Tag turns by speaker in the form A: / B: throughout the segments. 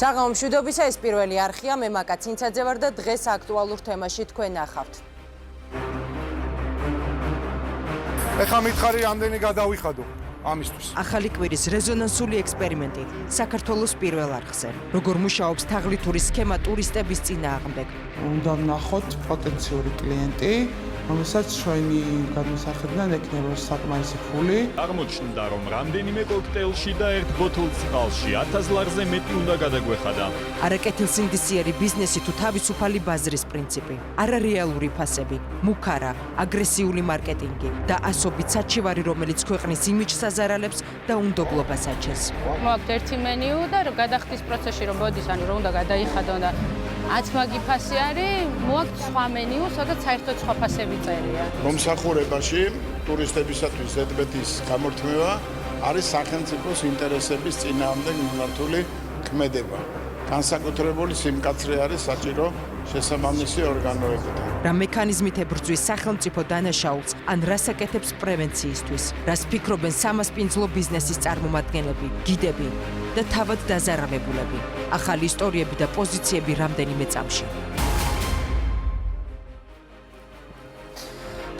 A: საღამო მშვიდობისა, ეს პირველი არხია, მე მაკა ცინცაძე ვარ და დღეს აქტუალურ თემაში თქვენ ნახავთ.
B: ეხლა მითხარი რამდენი გადავიხადო ამისთვის.
C: ახალი კვირის რეზონანსული ექსპერიმენტი საქართველოს პირველ არხზე. როგორ მუშაობს თაღლითური სქემა ტურისტების წინააღმდეგ.
D: უნდა ვნახოთ პოტენციური კლიენტი, რომელსაც ჩვენი გადმოსახედიდან ექნება საკმარისი ფული.
E: აღმოჩნდა, რომ რამდენიმე კოქტეილში და ერთ ბოთლ წყალში 1000 ლარზე მეტი უნდა გადაგვეხადა.
C: არაკეთილსინდისიერი ბიზნესი თუ თავისუფალი ბაზრის პრინციპი, არარეალური ფასები, მუქარა, აგრესიული მარკეტინგი და ასობით საჩივარი, რომელიც ქვეყნის იმიჯს აზარალებს და უნდობლობას აჩენს.
F: მოაქვთ ერთი მენიუ და გადახდის პროცესში რომ მოდის, ანუ რომ უნდა გადაიხადო და 10 მაგი ფასი არის, მოაქვთ სხვა მენიუ, სადაც საერთოდ სხვა ფასები წერია.
G: მომსახურებაში ტურისტებისათვის ზედმეტის გამორთმევა არის სახელმწიფოს ინტერესების წინააღმდეგ მიმართული ქმედება. განსაკუთრებული სიმკაცრე არის საჭირო შესაბამისი ორგანოებიდან.
C: რა მექანიზმით ებრძვის სახელმწიფო დანაშაულს, ან რას აკეთებს პრევენციისთვის, რას ფიქრობენ სამასპინძლო ბიზნესის წარმომადგენლები, გიდები და თავად დაზარალებულები. ახალი ისტორიები და პოზიციები რამდენიმე წამში.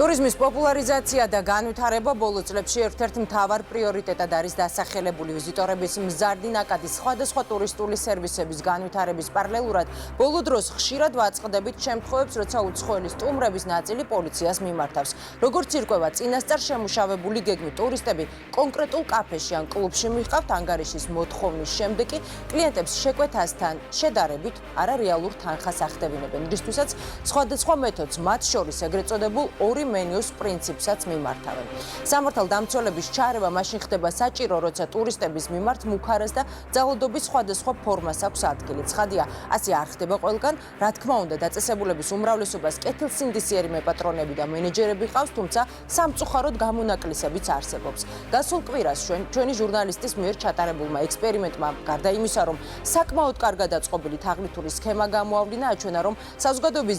A: ტურიზმის პოპულარიზაცია და განვითარება ბოლო წლებში ერთ-ერთ მთავარ პრიორიტეტად არის დასახელებული. ვიზიტორების მზარდი ნაკადის სხვადასხვა ტურისტული სერვისების განვითარების პარალელურად ბოლო დროს ხშირად ვაწყდებით შემთხვევებს, როცა უცხოელი სტუმრების ნაწილი პოლიციას მიმართავს. როგორც ირკვევა, წინასწარ შემუშავებული გეგმით ტურისტები კონკრეტულ კაფეში ან კლუბში მიჰყავთ ანგარიშის მოთხოვნის შემდეგ კი კლიენტებს შეკვეთასთან შედარებით არარეალურ თანხას ახდევინებენ. რისთვისაც სხვადასხვა მეთოდს, მათ შორის ეგრეთ წოდებულ ორი მენიუს პრინციპსაც მიმართავენ. სამართალდამცველების ჩარევა მაშინ ხდება საჭირო, როცა ტურისტების მიმართ მუქარას და ძალადობის სხვადასხვა ფორმას აქვს ადგილი. ცხადია, ასე არ ხდება ყველგან. რა თქმა უნდა, დაწესებულების უმრავლესობას კეთილსინდისიერი მეპატრონები და მენეჯერები ყავს, თუმცა სამწუხაროდ გამონაკლისებიც არსებობს. გასულ კვირას ჩვენი ჟურნალისტის მიერ ჩატარებულმა ექსპერიმენტმა, გარდა იმისა, რომ საკმაოდ კარგად აწყობილი თაღლითური სქემა გამოავლინა, აჩვენა, რომ საზოგადოების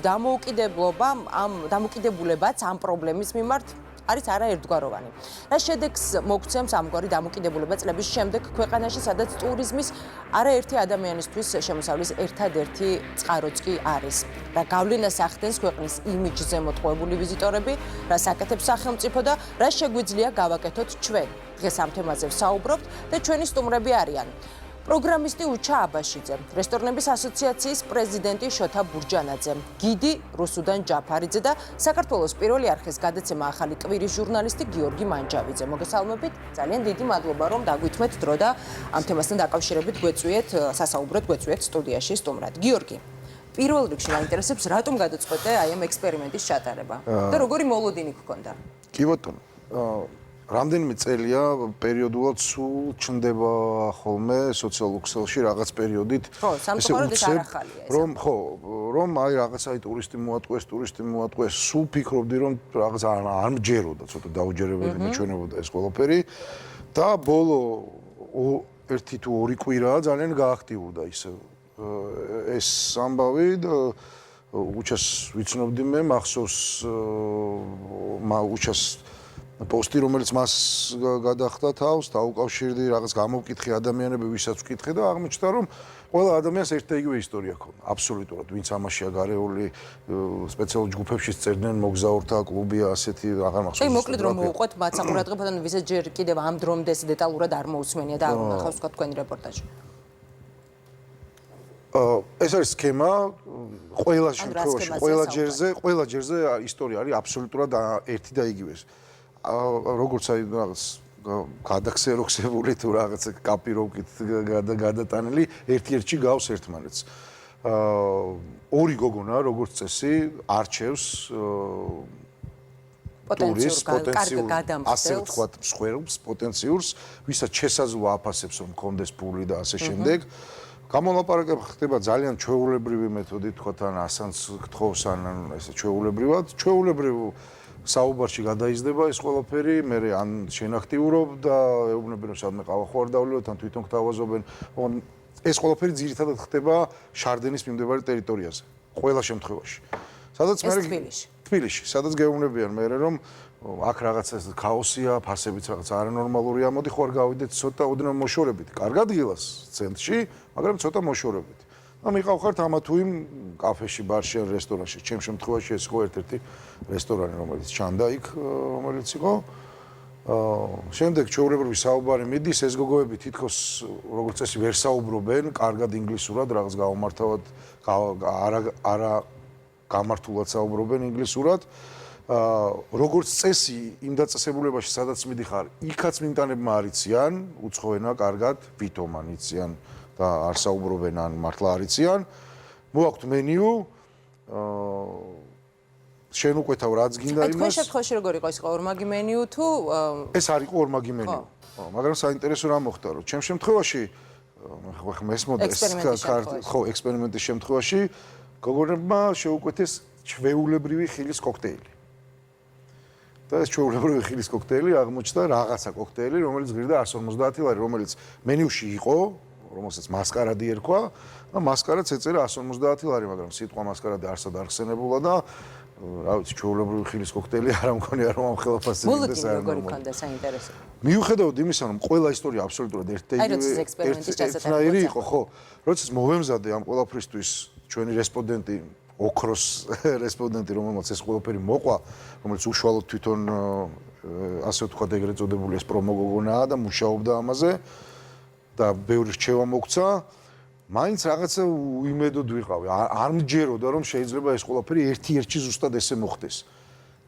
A: დამოკიდებულებაც ამ პრობლემის მიმართ არის არაერთგვაროვანი. რა შედეგს მოგცემს ამგვარი დამოკიდებულება წლების შემდეგ ქვეყანაში, სადაც ტურიზმის არაერთი ადამიანისთვის შემოსავლის ერთადერთი წყაროც კი არის. რა გავლენას ახდენს ქვეყნის იმიჯზე მოტყუებული ვიზიტორები, რას აკეთებს სახელმწიფო და რა შეგვიძლია გავაკეთოთ ჩვენ. დღეს ამ თემაზე ვსაუბრობთ და ჩვენი სტუმრები არიან. პროგრამისტი აბაშიძე, რესტორნების ასოციაციის პრეზიდენტი შოთა ბურჯანაძე, გიდი რუსუდან ჯაფარიძე და საქართველოს პირველი არხის გადაცემა ახალი კვირის ჟურნალისტი გიორგი მანჯავიძე. მოგესალმებით, ძალიან დიდი მადლობა, რომ დაგვითმეთ დრო და ამ თემასთან დაკავშირებით სასაუბროდ გვეწვიეთ სტუდიაში სტუმრად. გიორგი, პირველ რიგში მაინტერესებს, რატომ გადაწყვეტე აი ამ ექსპერიმენტის ჩატარება და როგორი მოლოდინი გქონდა?
B: კი ბატონო, რამდენიმე წელია პერიოდულად სულ ჩნდება ხოლმე სოციალურ ქსელში რაღაც პერიოდით რომ აი რაღაცა ტურისტი მოატყვეს, სულ ფიქრობდი რომ რაღაც არ მჯეროდა, ცოტა დაუჯერებელი მეჩვენებოდა ეს ყველაფერი და ბოლო 1 თუ 2 კვირა ძალიან გააქტიურდა ისე ეს ამბავი და უჩას ვიცნობდი მე მახსოვს პოსტი, რომელიც მას გადახდა თავს, დაუკავშირდი რაღაც გამოვკითხე ადამიანები, ვისაც ვკითხე და აღმოჩნდა, რომ ყველა ადამიანს ერთ და იგივე ისტორია ჰქონდა. აბსოლუტურად, ვინც ამაშია გარეული, სპეციალურ ჯგუფებში წერდნენ მოგზაურთა კლუბია, ასეთი აღარ მახსოვს.
A: აი, მოკლედ რომ მოუყვეთ მათ საყურადღებოდ, ვისაც ჯერ კიდევ ამ დრომდე ეს დეტალურად არ მოусმენია და არ უნახავს თქვა თქვენი რეპორტაჟი.
B: ეს არის სქემა, ყველა შემთხვევაში, ყველა ჯერზე ისტორია არის აბსოლუტურად ერთი და იგივე. როგორც აი რაღაც გადაქსეროქსებული თუ რაღაც კაპიროვკით გადატანილი ერთ-ერთში გავს ერთმანეთს. ორი გოგონა, როგორც წესი, არჩევს პოტენციურ ასე ვთქვათ, მსხვერპლს, პოტენციურს, ვისაც შესაძლოა აფასებს, რომ მქონდეს ფული და ასე შემდეგ. გამოლაპარაკება ხდება ძალიან ჩვეულებრივი მეთოდით, თქვათ ან ასანს გთხოვს ან ესე ჩვეულებრივ საუბარში გადაიზრდება ეს ყველაფერი, მე ან შენაქტიურობ და ეუბნებიან რომ სადმე ყავა ხო არ დავლევთ, ან თვითონ გთავაზობენ. ეს ყველაფერი ძირითადად ხდება შარდენის მიმდებარე ტერიტორიაზე, ყველა შემთხვევაში. სადაც მე თბილისში, სადაც გეუბნებიან მე რომ აქ რაღაცა ქაოსია, ფასებიც რაღაც არანორმალურია. მოდი ხوار გავიდეთ ცოტა ოდნავ მოშორებით. კარგ ადგილას ცენტრში, მაგრამ ცოტა მოშორებით. და მიყავხართ ამა თუ იმ კაფეში, ბარში ან რესტორანში. ჩემ შემთხვევაში ეს იყო ერთ-ერთი რესტორანი, რომელიც ჩანდა იქ, რომელიც იყო. შემდეგ ჩვეულებრივი საუბარი მიდის, ეს გოგოები თითქოს როგორც წესი ვერ საუბრობენ, კარგად ინგლისურად, რაღაც გაუმართავად არა გამართულად საუბრობენ ინგლისურად. როგორც წესი იმ დაწესებულებაში, სადაც მიდიხარ, იქაც მიმტანებმა არიციან, უცხოენა კარგად, ვითომ არიციან და არ საუბრობენ ან მართლა არიციან. მოაქვთ მენიუ, შენ უკვეთავ რაც გინდა იმას.
A: თქვენ შემთხვევაში როგორ იყო ის ორმაგი მენიუ თუ
B: ეს არ იყო ორმაგი მენიუ. მაგრამ საინტერესო რა მოხდა, რომ ჩემ შემთხვევაში მესმოდა ექსპერიმენტის შემთხვევაში გოგონებმა შეუკვეთეს ჩვეულებრივი ხილის კოქტეილი. და ეს ჩვეულებრივი ხილის კოქტეილი აღმოჩნდა რაღაცა კოქტეილი, რომელიც ღირდა 150 ლარი, რომელიც მენიუში იყო, რომელსაც მასკარადი ერქვა და მასკარადს ეწერა 150 ლარი, მაგრამ სიტყვა მასკარადი არსად არ ხსენებულა და რა ვიცი, ჩვეულებრივი ხილის კოქტეილი არ ამქონია რომ ამ ხელაფასზე მიდდეს არ
A: როგორი ქონდა საინტერესო.
B: მიუხედავად იმისა, რომ ყველა ისტორია აბსოლუტურად ერთნაირი იყო, ხო, როდესაც მოვემზადე ამ ყველაფრისთვის ჩვენი რესპონდენტი ოქროს რესპონდენტი, რომელმაც ეს ყველაფერი მოყვა, რომელიც უშუალოდ თვითონ ასე ვთქვათ ეგრეთ წოდებული ეს პრომო გოგონაა და მუშაობდა ამაზე და ბევრი რჩევა მოგცა, მაინც რაღაცა უიმედოდ ვიყავი. არ მჯეროდა რომ შეიძლება ეს ყველაფერი ერთ-ერთში ზუსტად ესე მოხდეს.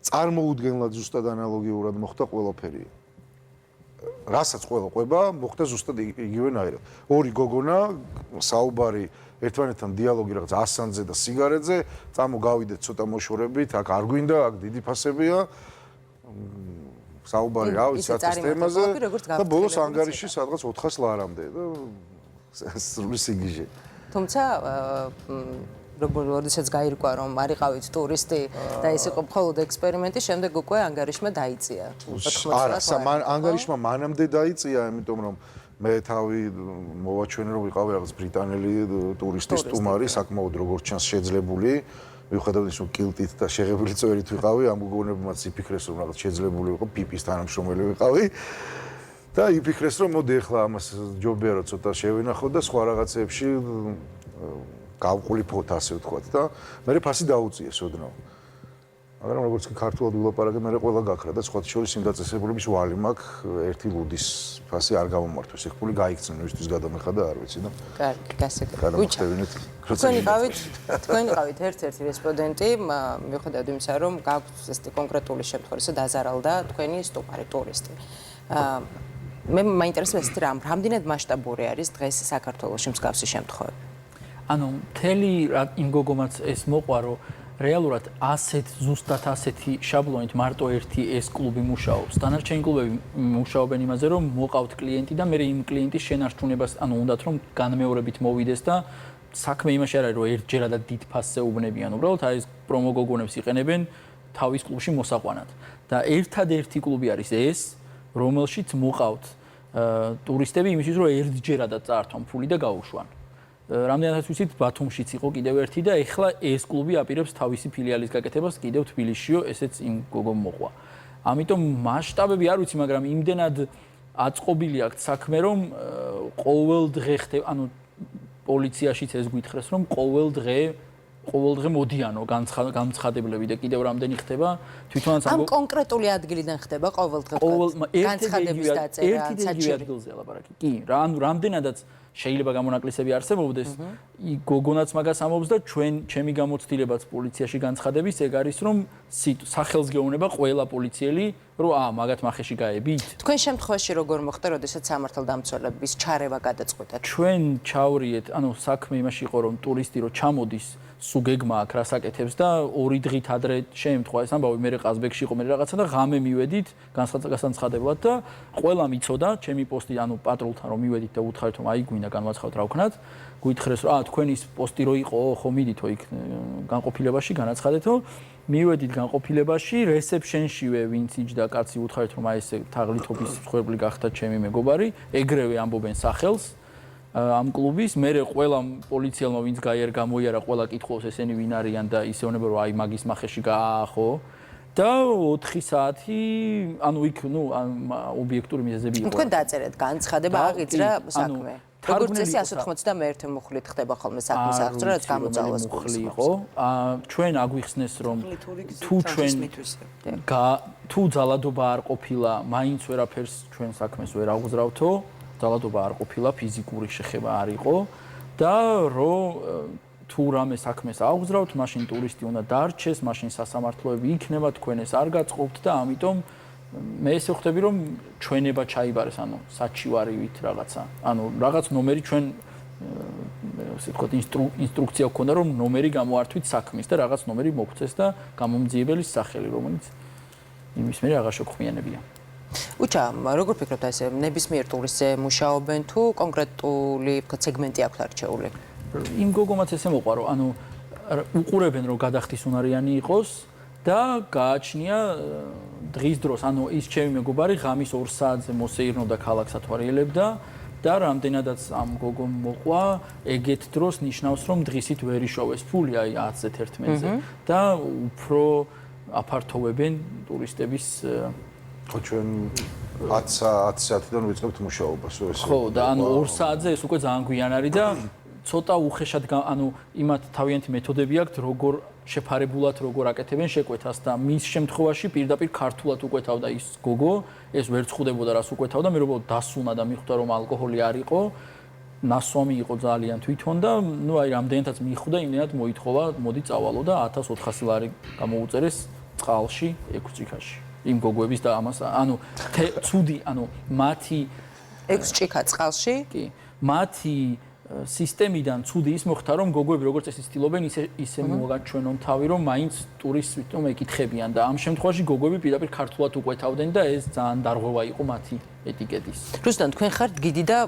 B: წარმოუდგენლად ზუსტად ანალოგიურად მოხდა ყველაფერი. რასაც ყველა ყვება, მოხდა ზუსტად იგივენაირად. ორი გოგონა, საუბარი ერთმანეთთან დიალოგი რაღაც ასანძე და სიგარეტზე, წამოგავიდეთ ცოტა მოშორებით, აქ არ გვინდა, აქ დიდი ფასებია. საუბარი რა ვიცი, ათას თემაზე და ბოლოს ანგარიში სადღაც 400 ლარამდე და სრული სიგიჟე.
A: თუმცა როდესაც გაირკვა რომ არიყავით ტურისტი და ეს იყო მხოლოდ ექსპერიმენტი, შემდეგ უკვე ანგარიშმა დაიწია.
B: არა, ანგარიშმა მანამდე დაიწია, იმიტომ რომ მე თავი მოვაჩვენე რომ ვიყავი რაღაც ბრიტანელი ტურისტი სტუმარი, საკმაოდ როგორც ჩანს შეძლებული. მიუხედავად იმისა, რომ კილტით და შეღებილი წვერით ვიყავი, ამ გოგონებმაც იფიქრეს რომ რაღაც შეძლებული ვიყო, პიპის თანამშრომელი ვიყავი. და იფიქრეს რომ მოდი ახლა ამას ჯობია რომ ცოტა შევინახო და სხვა რაღაცებში გავყოლიფოთ ასე ვთქვათ და მე ფასი დაუწიეს ოდნავ. მაგრამ როგორც კი ქართულად ვილაპარაკე, მე ყველა გაქრა და სხვა შორის იმ დაწესებულების ვალი მაქვს, ერთი ლუდის ფასი არ გამომართვეს. ეს ფული გაიქცნენ მისთვის გადამეხა და არ ვიცი და.
A: კარგი, გასაგებია. თქვენ იყავით ერთ-ერთი რესპონდენტი, მიუხედავად იმისა, რომ გაქვთ ეს კონკრეტული შემთხვევა, დაზარალდა თქვენი სტუმარი ტურისტი. მე მაინტერესებს ეს რამდენად მასშტაბური არის დღეს საქართველოში მსგავსი შემთხვევები.
H: ანუ მთელი იმ გოგომაც ეს მოყვა, რომ რეალურად ზუსტად ასეთი შაბლონით მარტო ერთი ეს კლუბი მუშაობს. დანარჩენი კლუბები მუშაობენ იმაზე, რომ მოყავთ კლიენტი და მე იმ კლიენტის შენარჩუნებას, ანუ უნდათ რომ განმეორებით მოვიდეს და საქმე იმაში არ არის, რომ ერთჯერადად დიდ ფასზე უბნებიან. უბრალოდ აი ეს პრომო გოგონებს იყენებენ თავის კლუბში მოსაყვანად. და ერთადერთი კლუბი არის ეს, რომელშიც მოყავთ ტურისტები იმისთვის, რომ ერთჯერადად წაართვან ფული და გაუშვან. რამდენადაც ვიცით, ბათუმშიც იყო კიდევ ერთი და ეხლა ეს კლუბი აპირებს თავისი ფილიალის გაკეთებას კიდევ თბილისშიო, ესეც იმ გოგომ მოყვა. ამიტომ მასშტაბები არ ვიცი, მაგრამ იმდენად აწყობილი აქვს საქმე, რომ ყოველ დღე ხდება, ანუ პოლიციაშიც ეს გვითხრეს, რომ ყოველ დღე მოდიანო განცხადებლები და კიდევ რამდენი ხდება თვითონაც
A: ამ კონკრეტული ადგილიდან ხდება ყოველ დღე განცხადების დაწერა ან საჭირო
H: ადგილზე ლაპარაკი. კი, რა, ანუ რამდენადაც შეიძლება გამონაკლისები არსებობდეს, გოგონაც მაგას ამბობს და ჩემი გამოცდილებაც პოლიციაში განცხადების ეგ არის, რომ სახელს გეუბნება ყველა პოლიციელი, რომ მაგათ მახეში გაებით.
A: თქვენ შემთხვევაში როგორ მოხდა, როდესაც სამართალდამცველების ჩარევა გადაწყვეტა?
H: ჩვენ ჩავრიეთ, ანუ საქმე იმაში იყო, რომ ტურისტი რო ჩამოდის, სუგეგმა აქ რასაკეთებს და 2 დღით ადრე შეემთხვა ეს ამბავი, მე ყაზბეგში იყო, მე რაღაცა და ღამე მივედით განსახადებლად და ყველა მიცოდა, ჩემი პოსტი, ანუ პატრულთან რომ მივედით და უთხრეთ რომ აი გვინდა განვაცხავთ რა ვქნათ, გვითხრეს რომ თქვენი პოსტი რო იყო, ხო მიდითო იქ განყოფილებაში განაცხადეთო, მივედით განყოფილებაში, რესეფშენშივე ვინც იჯდა კაცი უთხრეთ რომ აი ესე თაღლითობის მსხვერპლი გახდა ჩემი მეგობარი, ეგრევე ამბობენ სახელს ამ კლუბის, მე ყველა პოლიციელმა ვინც გამოიარა ყველა კითხავს ესენი ვინ არიან და ისეუნება რომ აი მაგის მახეში გაახო და 4 საათი, ანუ იქ, ობიექტური მიზეზები იყო.
A: თქვენ დაწერეთ განცხადება, აღიძრა საქმე. როგორც წესი 191 მუხლით ხდება ხოლმე საქმის აღძრა, რაც გამოძალოს
H: იყო. ჩვენ აგვიხსნეს, რომ თუ ძალადობა არ ყოფილა, მაინც ვერაფერს ჩვენ საქმეს ვერ აღუძრავთო, ძალადობა არ ყოფილა, ფიზიკური შეხება არ იყო და თუ რამე საქმეს აღუძრავთ, მაშინ ტურისტი უნდა დარჩეს, მაშინ სასამართლოები იქნება, თქვენ ეს არ გაწყობთ და ამიტომ მე ესე ვხვდები, რომ ჩვენება ჩაიბარეს, საჩივარივით რაღაცა. რაღაც ნომერი ჩვენ ასე ვთქვათ, ინსტრუქცია გვქონდა, რომ ნომერი გამოართვით საქმის და რაღაც ნომერი მოგცეს და გამომძიებელის სახელი, რომელიც იმის მერე აღარ შეგხვიანებია.
A: უჩა, როგორ ფიქრობთ, ესე ნებისმიერ ტურისტზე მუშაობენ თუ კონკრეტული სეგმენტი აქვთ არჩეული?
H: იმ გოგომაც ესე მოყვა, რომ უყურებენ, რომ გადახდისუნარიანი იყოს და გააჩნია დღის დროს, ის ჩემი მეგობარი ღამის 2 საათზე მოსეირნოდა ქალაქს ათვალიერებდა და რამდენადაც ამ გოგომ მოყვა, ეგეთ დროს ნიშნავს, რომ დღისით ვერ იშოვეს ფული, 10-ზე 11-ზე და უფრო აფართოვებენ ტურისტების
B: ჩვენ 10 საათიდან ვიწყებთ მუშაობას,
H: ხო, და 2 საათზე ეს უკვე ძალიან გვიან არის და ცოტა უხეშად, იმათ თავიანთი მეთოდები აქვთ, როგორ შეფარებულად როგორ აკეთებენ შეკვეთას და მის შემთხვევაში პირდაპირ ქართულად უკვეთავდა ის გოგო, ეს ვერ წხვდებოდა რას უკვეთავდა, მე როგორ დასუნა და მიხვდა რომ ალკოჰოლი არ იყო, ნასვამი იყო ძალიან თვითონ და რამდენადაც მიხვდა, იმდენად მოითხოვა, მოდი წავალო და 1400 ლარი გამოუწერეს წყალში 6 ჭიქაში. იმ გოგოების და ამას, ცუდი, მათი
A: 6 ჭიქა წყალში?
H: კი, მათი სისტემიდან ცუდი ის მოხდა, რომ გოგოები როგორც წესი ცდილობენ ისე მოგაჩვენონ თავი, რომ მაინც ტურისტს ეკითხებიან და ამ შემთხვევაში გოგოები პირდაპირ ქართულად უკვეთავდნენ და ეს ძალიან დარღვევა იყო მათი ეტიკეტის.
A: რუსუდან, თქვენ ხართ გიდი და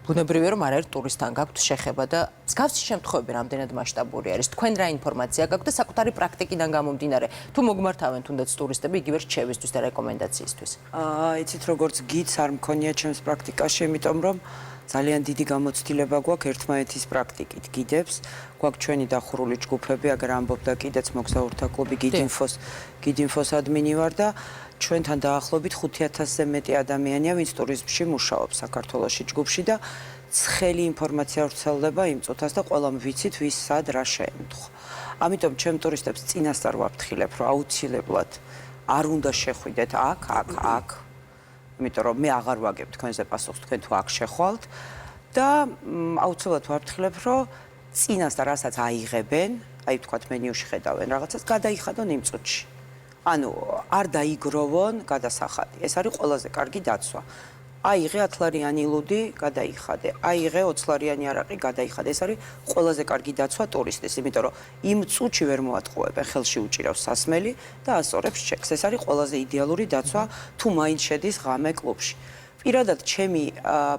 A: ბუნებრივია რომ არაერთ ტურისტთან გაქვთ შეხება და მსგავსი შემთხვევები რამდენად მასშტაბური არის. თქვენ რა ინფორმაცია გაქვთ და საკუთარი პრაქტიკიდან გამომდინარე, თუ მოგმართავენ თუნდაც ტურისტები იგივე რჩევისთვის და რეკომენდაციისთვის?
I: იცით როგორც გიდს არ მქონია ჩემს პრაქტიკაში, იმიტომ რომ ძალიან დიდი გამოცდილება გვაქვს ერთმანეთის პრაქტიკით გიდებს. გვაქვს ჩვენი დახურული ჯგუფები, აგერ ამბობდა კიდეც მოგზაურთა კლუბი გიდინფოს ადმინი ვარ და ჩვენთან დაახლოებით 5000-ზე მეტი ადამიანია, ვინც ტურიზმში მუშაობს საქართველოში ჯგუფში და ცხელი ინფორმაცია ვრცელდება იმ წუთას და ყველამ ვიცით ვის სად რა შეემთხვა. ამიტომ ჩემ ტურისტებს წინასწარ ვაფრთხილებ, რომ აუცილებლად არ უნდა შეხვიდეთ აქ. იმიტომ რომ მე აღარ ვაგებ თქვენზე პასუხს, თქვენ თუ აქ შეხვალთ და აუცილებლად ვაფრთხილებ, რომ წინასწარ რასაც აიღებენ, თქვათ მენიუში ხედავენ რაღაცას, გადაიხადონ იმ წუთში. არ დაიგროვონ გადასახადი. ეს არის ყველაზე კარგი დაცვა. აიღე 10 ლარიანი ლუდი, გადაიხადე. აიღე 20 ლარიანი არაყი, გადაიხადე. ეს არის ყველაზე კარგი დაცვა ტურისტის, იმიტომ რომ იმ წუთში ვერ მოატყუებენ, ხელში უჭირავს სასმელი და ასწორებს ჩეკს. ეს არის ყველაზე იდეალური დაცვა, თუ მაინც შედის ღამე კლუბში. პირადად ჩემი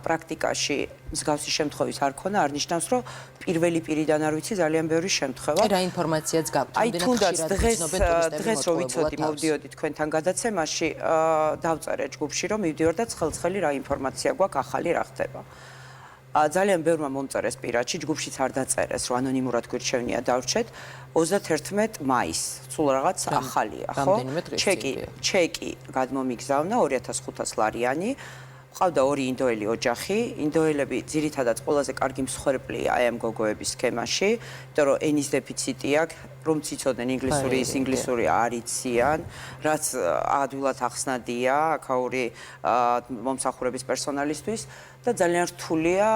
I: პრაქტიკაში მსგავსი შემთხვევის არ ქონა, არ ნიშნავს, რომ პირველი პირიდან არ ვიცი ძალიან ბევრი შემთხვევა.
A: რა ინფორმაციაც გაქვთ?
I: თუნდაც დღეს რო ვიცოდი, მოვდიოდი თქვენთან გადაცემაში, დავწერე ჯგუფში, რომ მივდივარ და ცხელ-ცხელი რა ინფორმაცია გვაქვს, ახალი რა ხდება. ძალიან ბევრმა მომწერეს პირადში, ჯგუფშიც არ დაწერეს, რომ ანონიმურად გვირჩევნია დავრჩეთ. 31 მაისს, სულ რაღაც ახალია, ხო? ჩეკი გადმომიგზავნა 2500 ლარიანი. ყავდა 2 ინდოელი ოჯახი. ინდოელები ძირითადად ყველაზე კარგი მსხვერპლია ამ გოგოების სქემაში, იმიტომ რომ ენის დეფიციტი აქვს, რომ ციცოდნენ ინგლისური, ის ინგლისური არ იციან, რაც ადვილად ახსნადია აქაური მომსახურების პერსონალისთვის და ძალიან რთულია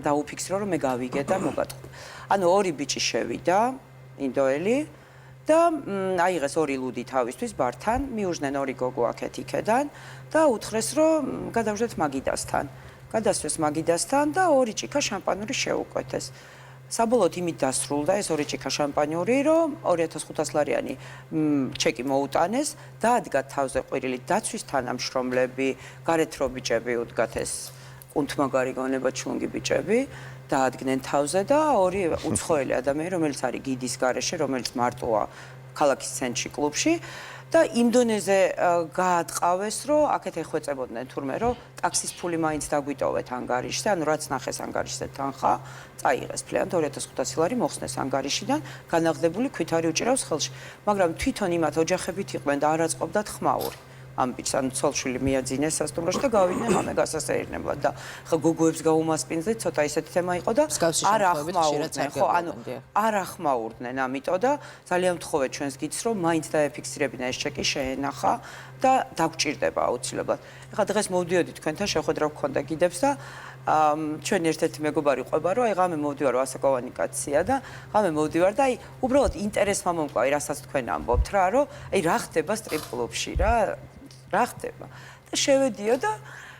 I: დაუფიქსრო, რომ მე გავიგე და მოგატყვი. 2 ბიჭი შევიდა, ინდოელი და აიღეს 2 ლუდი თავისთვის ბართან, მიუждენ 2 გოგო აქეთ-იქედან და უთხრეს, რომ გადავждეთ მაგიდასთან. გადასვეს მაგიდასთან და 2 ჭიქა შამპანური შეუკვეთეს. საბოლოოდ იმით დასრულდა ეს 2 ჭიქა შამპანური, რომ 2500 ლარიანი ჩეკი მოუტანეს და ადგა თავზე ყვირილი დაცვის თანამშრომლები, გარეთრო ბიჭები უდგათ ეს კუნთმაგარი გონება ჩლუნგი ბიჭები. დაადგნენ თავზე და 2 უცხოელი ადამიანი, რომელიც არის გიდის გარეშე, რომელიც მარტოა ქალაქის ცენტრში კლუბში და იმ დონეზე გაატყავეს, რომ აქეთ ეხვეწებოდნენ თურმე, რომ ტაქსის ფული მაინც დაგვიტოვეთ ანგარიშზე, ანუ რაც ნახეს ანგარიშზე თანხა, წაიღეს ფლიანად 2500 ლარი მოხსნეს ანგარიშიდან, განაღდებული ქვითარი უჭირავს ხელში. მაგრამ თვითონ იმათ ოჯახებით იყვნენ და არ აწყობდათ ხმაური. ამ ბიჭს ანუ ცოლშვილი მიაძინეს სასტუმროში და გავიდნენ მამე გასასეირნებლად და ხო გოგოებს გაუმასპინძლეთ, ცოტა ისეთი თემა იყო და არ ახმაურდნენ, ხო, ანუ არ ახმაურდნენ, ამიტომ და ძალიან ვთხოვეთ ჩვენს გიდს, რომ მაინც დაეფიქსირებინა ეს ჩეკი შეენახა და დაგჭირდება აუცილებლად. ეხლა დღეს მოვდიოდი თქვენთან, შეხვედრა გქონდა გიდებს და ჩვენ ერთ-ერთი მეგობარი ყვება, რომ აი ღამე მოვდივარ ასაკოვანი კაცია და ღამე მოვდივარ და აი უბრალოდ ინტერესმა მომკვდა, რასაც თქვენ ამბობთ რა, რომ აი რა ხდება სტრიპ კლუბში რა ხდება და შევედიო და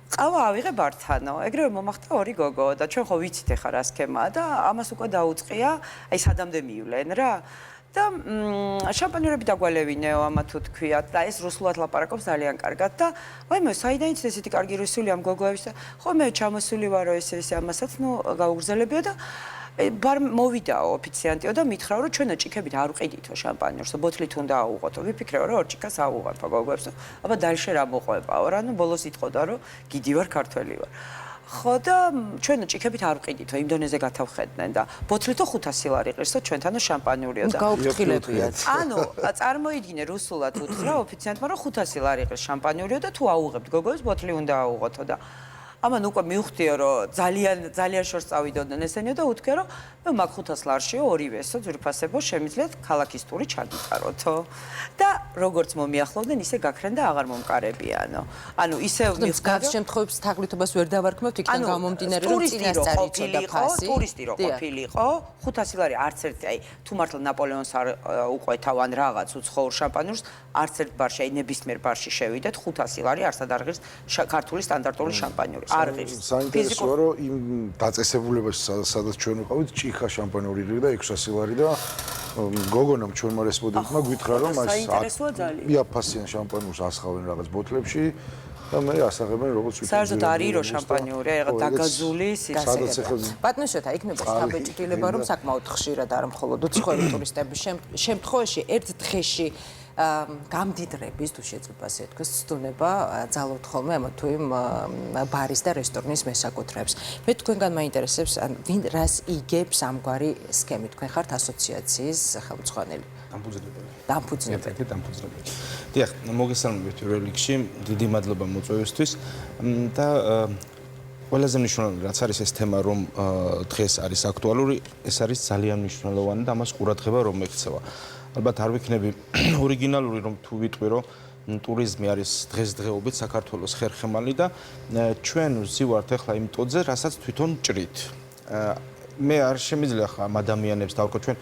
I: ყავა ავიღებ ართანო. ეგრევე მომახდა ორი გოგო და ჩვენ ხო ვიცით ახლა რა სქემაა და ამას უკვე დაუწყია, აი სადამდე მივლენ რა. და შამპანიურები დაგვალევინეო ამა თუ თქვიათ და ეს რუსულად ლაპარაკობს ძალიან კარგად და ვაიმე საიდან იცით ესეთი კარგი რუსული ამ გოგოების და ხო მე ჩამოსული ვარო ეს ამასაც ნუ გაუგრძელებიო და ბარ მოვიდაო ოფიციანტიო და მითხრა რომ ჩვენო ჭიქებით არ ვყიდითო შამპანიურს და ბოთლით უნდა აუღოთო. ვიფიქრე რომ ორ ჭიქას აუღებო გოგოებს და აბა დალშე რა მოყვებაო რა ნუ ბოლოს იტყოდა რომ გიდი ვარ ქართველი ვარ. ხო და ჩვენო ჭიქებით არ ვყიდითო იმ დონეზე გათავხედნენ და ბოთლითო 500 ლარი ყირსო ჩვენთანო შამპანიურიო და
A: გაუფრთხილებიათ.
I: ანუ წარმოიდგინე რუსულად უთხრა ოფიციანტმა რომ 500 ლარი ყირს შამპანიურიო და თუ აუღებთ გოგოებს ბოთლი უნდა აუღოთო და ამან უკვე მივხვდიო რომ ძალიან შორს წავიდოდნენ ესენიო და უთქე რომ მე მაგ 500 ლარშიო ორივესო ძვირფასებო შემიძლიათ ქალაქის ტური ჩაგიტაროთო და როგორც მომიახლოვდნენ ისე გაქრენ და აღარ მომკარებიანო. ანუ ისე
A: მსგავს შემთხვევებს თაღლითობას ვერ დავარქმევთ იქიდან გამომდინარე რომ წინასწარი იწოდა ფასი.
I: ტურისტი რო ყოფილიყო 500 ლარი არც ერთი აი თუ მართლა ნაპოლეონს არ უყვეთავ ან რაღაც უცხოურ შამპანიურს არც ერთ ბარში აი ნებისმიერ ბარში შევიდეთ 500 ლარი არსად არ ღირს ქართული სტანდარტული შამპანიური.
B: საინტერესოა რომ იმ დაწესებულებაში სადაც ჩვენ ვიყავით ჭიქა შამპანიური და 600 ლარი და გოგონამ ჩვენმა რესპონდენტმა გითხრა რომ მას იაფასიან შამპანურს ასხავენ რაღაც ბოთლებში და მე ასაღებენ როგორც ვიტყვი.
I: საერთოდ არის რომ შამპანიური რაღაც დაგაზული
A: ბატონო შოთა იქნება საბეჭდილება რომ საკმაოდ ხშირად არა მხოლოდ უცხოელი ტურისტების შემთხვევაში ერთ დღეში გამდიდრების თუ შეიძლება ასე თქვას ცდუნება ძალობთ ხოლმე ამა თუ იმ ბარის და რესტორნის მესაკუთრეებს. მე თქვენგან მაინტერესებს ვინ რას იგებს ამგვარი სქემით. თქვენ ხართ ასოციაციის ხელმძღვანელი.
J: დამფუძნებელი. დიახ, მოგესალმებით პირველ რიგში. დიდი მადლობა მოწვევისთვის და ყველაზე მნიშვნელოვანი რაც არის ეს თემა რომ დღეს არის აქტუალური, ეს არის ძალიან მნიშვნელოვანი და ამას ყურადღება რომ ექცევა. ალბათ არ ვიქნები ორიგინალური რომ თუ ვიტყვი რომ ტურიზმი არის დღესდღეობით საქართველოს ხერხემალი და ჩვენ ვზივართ ახლა იმ ტოტზე, რასაც თვითონ ჭრით. მე არ შემიძლია ხა ამ ადამიანებს დავკო ჩვენ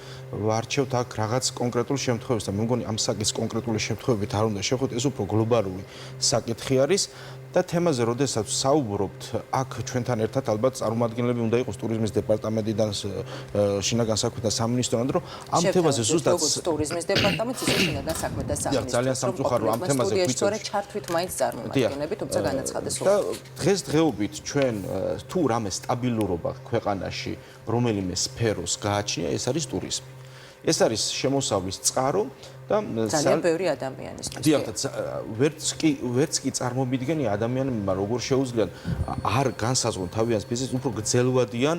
J: ვარჩევთ აქ რაღაც კონკრეტულ შემთხვევებს და მე მგონი ამ საკითხის კონკრეტული შემთხვევებით არ უნდა შევხვდეთ, ეს უფრო გლობალური საკითხი არის და თემაზე როდესაც საუბრობთ, აქ ჩვენთან ერთად ალბათ წარმომადგენლები უნდა იყოს ტურიზმის დეპარტამენტიდან, შინაგან საქმეთა სამინისტროდან, რომ ამ თემაზე ზუსტად
A: ტურიზმის დეპარტამენტს ისე შინაგან საქმეთა სამინისტრო.
J: ძალიან სამწუხაროა ამ თემაზე
A: გვიწევთ ჩართვით მაინც წარმომადგენლები, თუმცა განაცხადეს
J: და დღესდღეობით ჩვენ თუ რამე სტაბილურობა ქვეყანაში რომელიმე სფეროს გააჩნია, ეს არის ტურიზმი. ეს არის შემოსავლის წყარო და
A: ძალიან ბევრი ადამიანისთვის.
J: დიახ, ვერც კი წარმომიდგენი ადამიანებმა როგორ შეუძლიათ არ განსაზღვრონ თავიანთ ბიზნესს უფრო გრძელვადიან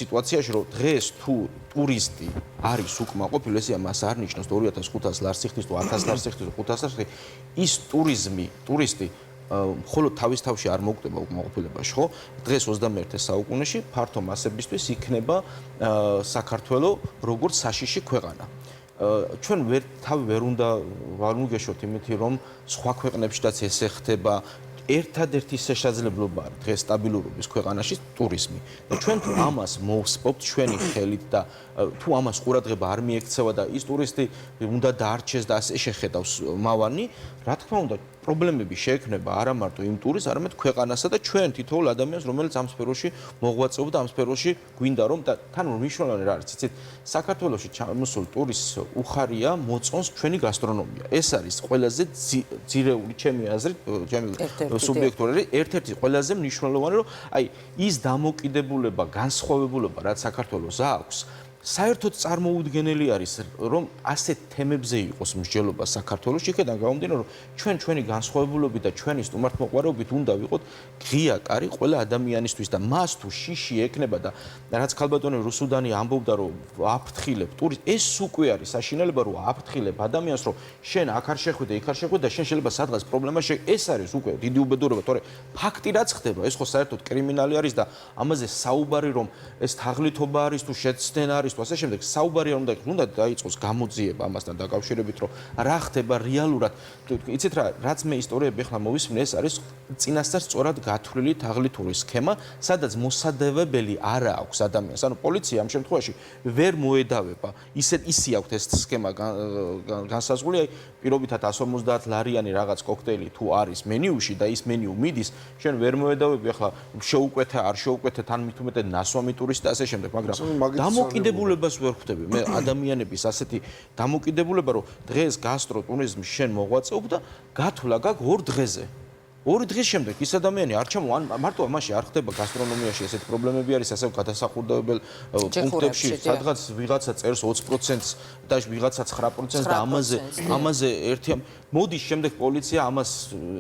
J: სიტუაციაში, რომ დღეს თუ ტურისტი არის უკმაყოფილო, ესე ამას არ ნიშნავს 2500 ლარს იხდის თუ 1000 ლარს იხდის თუ 500 ლარს, ის ტურისტი მხოლოდ თავის თავში არ მოკვდება უკმაყოფილებაში, ხო? დღეს 21 საუკუნეში ფართო მასებისთვის იქნება საქართველო როგორც საშიში ქვეყანა. ჩვენ თავი ვერ უნდა ვარმუგეშოთ იმითი რომ სხვა ქვეყნებშიც ესე ხდება. ერთადერთი შესაძლებლობა არის დღეს სტაბილურობის ქვეყანაში ტურიზმი. და ჩვენ თუ ამას მოვსპობთ ჩვენი ხელით და თუ ამას ყურადღება არ მიექცევა და ის ტურისტი უნდა დაარჩეს და ასე შეხედავს მავანი, რა თქმა უნდა პრობლემები შეექმნება არა მარტო იმ ტურის, არამედ ქვეყანასა და ჩვენ თითოეულ ადამიანს, რომელიც ამ სფეროში მოღვაწეობს და ამ სფეროში გვინდა რომ და თან მნიშვნელოვანი რა არის, იცით, საქართველოში ჩამოსულ ტურისტს უხარია მოწონს ჩვენი გასტრონომია. ეს არის ყველაზე ძირეული ჩემი აზრით, ჩემი სუბიექტური ერთ-ერთი ყველაზე მნიშვნელოვანი რომ აი ის დამოკიდებულება, განსხვავებულობა რაც საქართველოს აქვს საერთოდ წარმოუდგენელი არის რომ ასეთ თემებზე იყოს მსჯელობა საქართველოში, იქიდან გამომდინარე რომ ჩვენი განსხვავებულობით და ჩვენი სტუმართმოყვარეობით უნდა ვიყოთ ღია კარი ყველა ადამიანისთვის და მას თუ შიში ექნება და რაც ქალბატონი რუსუდანი ამბობდა რომ აფრთხილებ ტურისტს, ეს უკვე არის საშინელება რომ აფრთხილებ ადამიანს რომ შენ აქ არ შეხვიდე, იქ არ შეხვიდე და შენ შეიძლება სადღაც პრობლემა ეს არის უკვე დიდი უბედურება, თორე ფაქტი რაც ხდება, ეს ხო საერთოდ კრიმინალი არის და ამაზე საუბარი რომ ეს თაღლითობა არის თუ შეცდენა არის თუ ასე შემდეგ საუბარი უნდა დაიწყოს გამოძიება ამასთან დაკავშირებით რომ რა ხდება რეალურად. იცით რა, რაც მე ისტორიები ახლა მოვისმინე, ეს არის წინასწარ სწორად გათვლილი თაღლითური სქემა, სადაც მოსადევებელი არა აქვს ადამიანს. ანუ პოლიცია ამ შემთხვევაში ვერ მოედავება. ისე აქვს ეს სქემა განსაზღვრული, აი პირობითად 150 ლარიანი რაღაც კოქტეილი თუ არის მენიუში და ის მენიუ მიდის, შენ ვერ მოედავები ახლა შეუკვეთა არ შეუკვეთა თან მით უმეტედ ნასვამი ტურისტი და ასე შემდეგ, მაგრამ დამოკიდებულებას ვერ ხვდები. მე ადამიანების ასეთი დამოკიდებულება, რომ დღეს გასტრო ტურიზმს შენ მოღვაწეობ და გათვლა გაქვს 2 დღეზე. 2 დღის შემდეგ ის ადამიანი არ ჩამო, ან მარტო ამაში არ ხდება გასტრონომიაში ესეთი პრობლემები არის, ასე გადასახურდებელ პუნქტებში, სადღაც ვიღაცა წერს 20%-ს და ვიღაცა 9%-ს და ამაზე ერთი მოდის შემდეგ პოლიცია ამას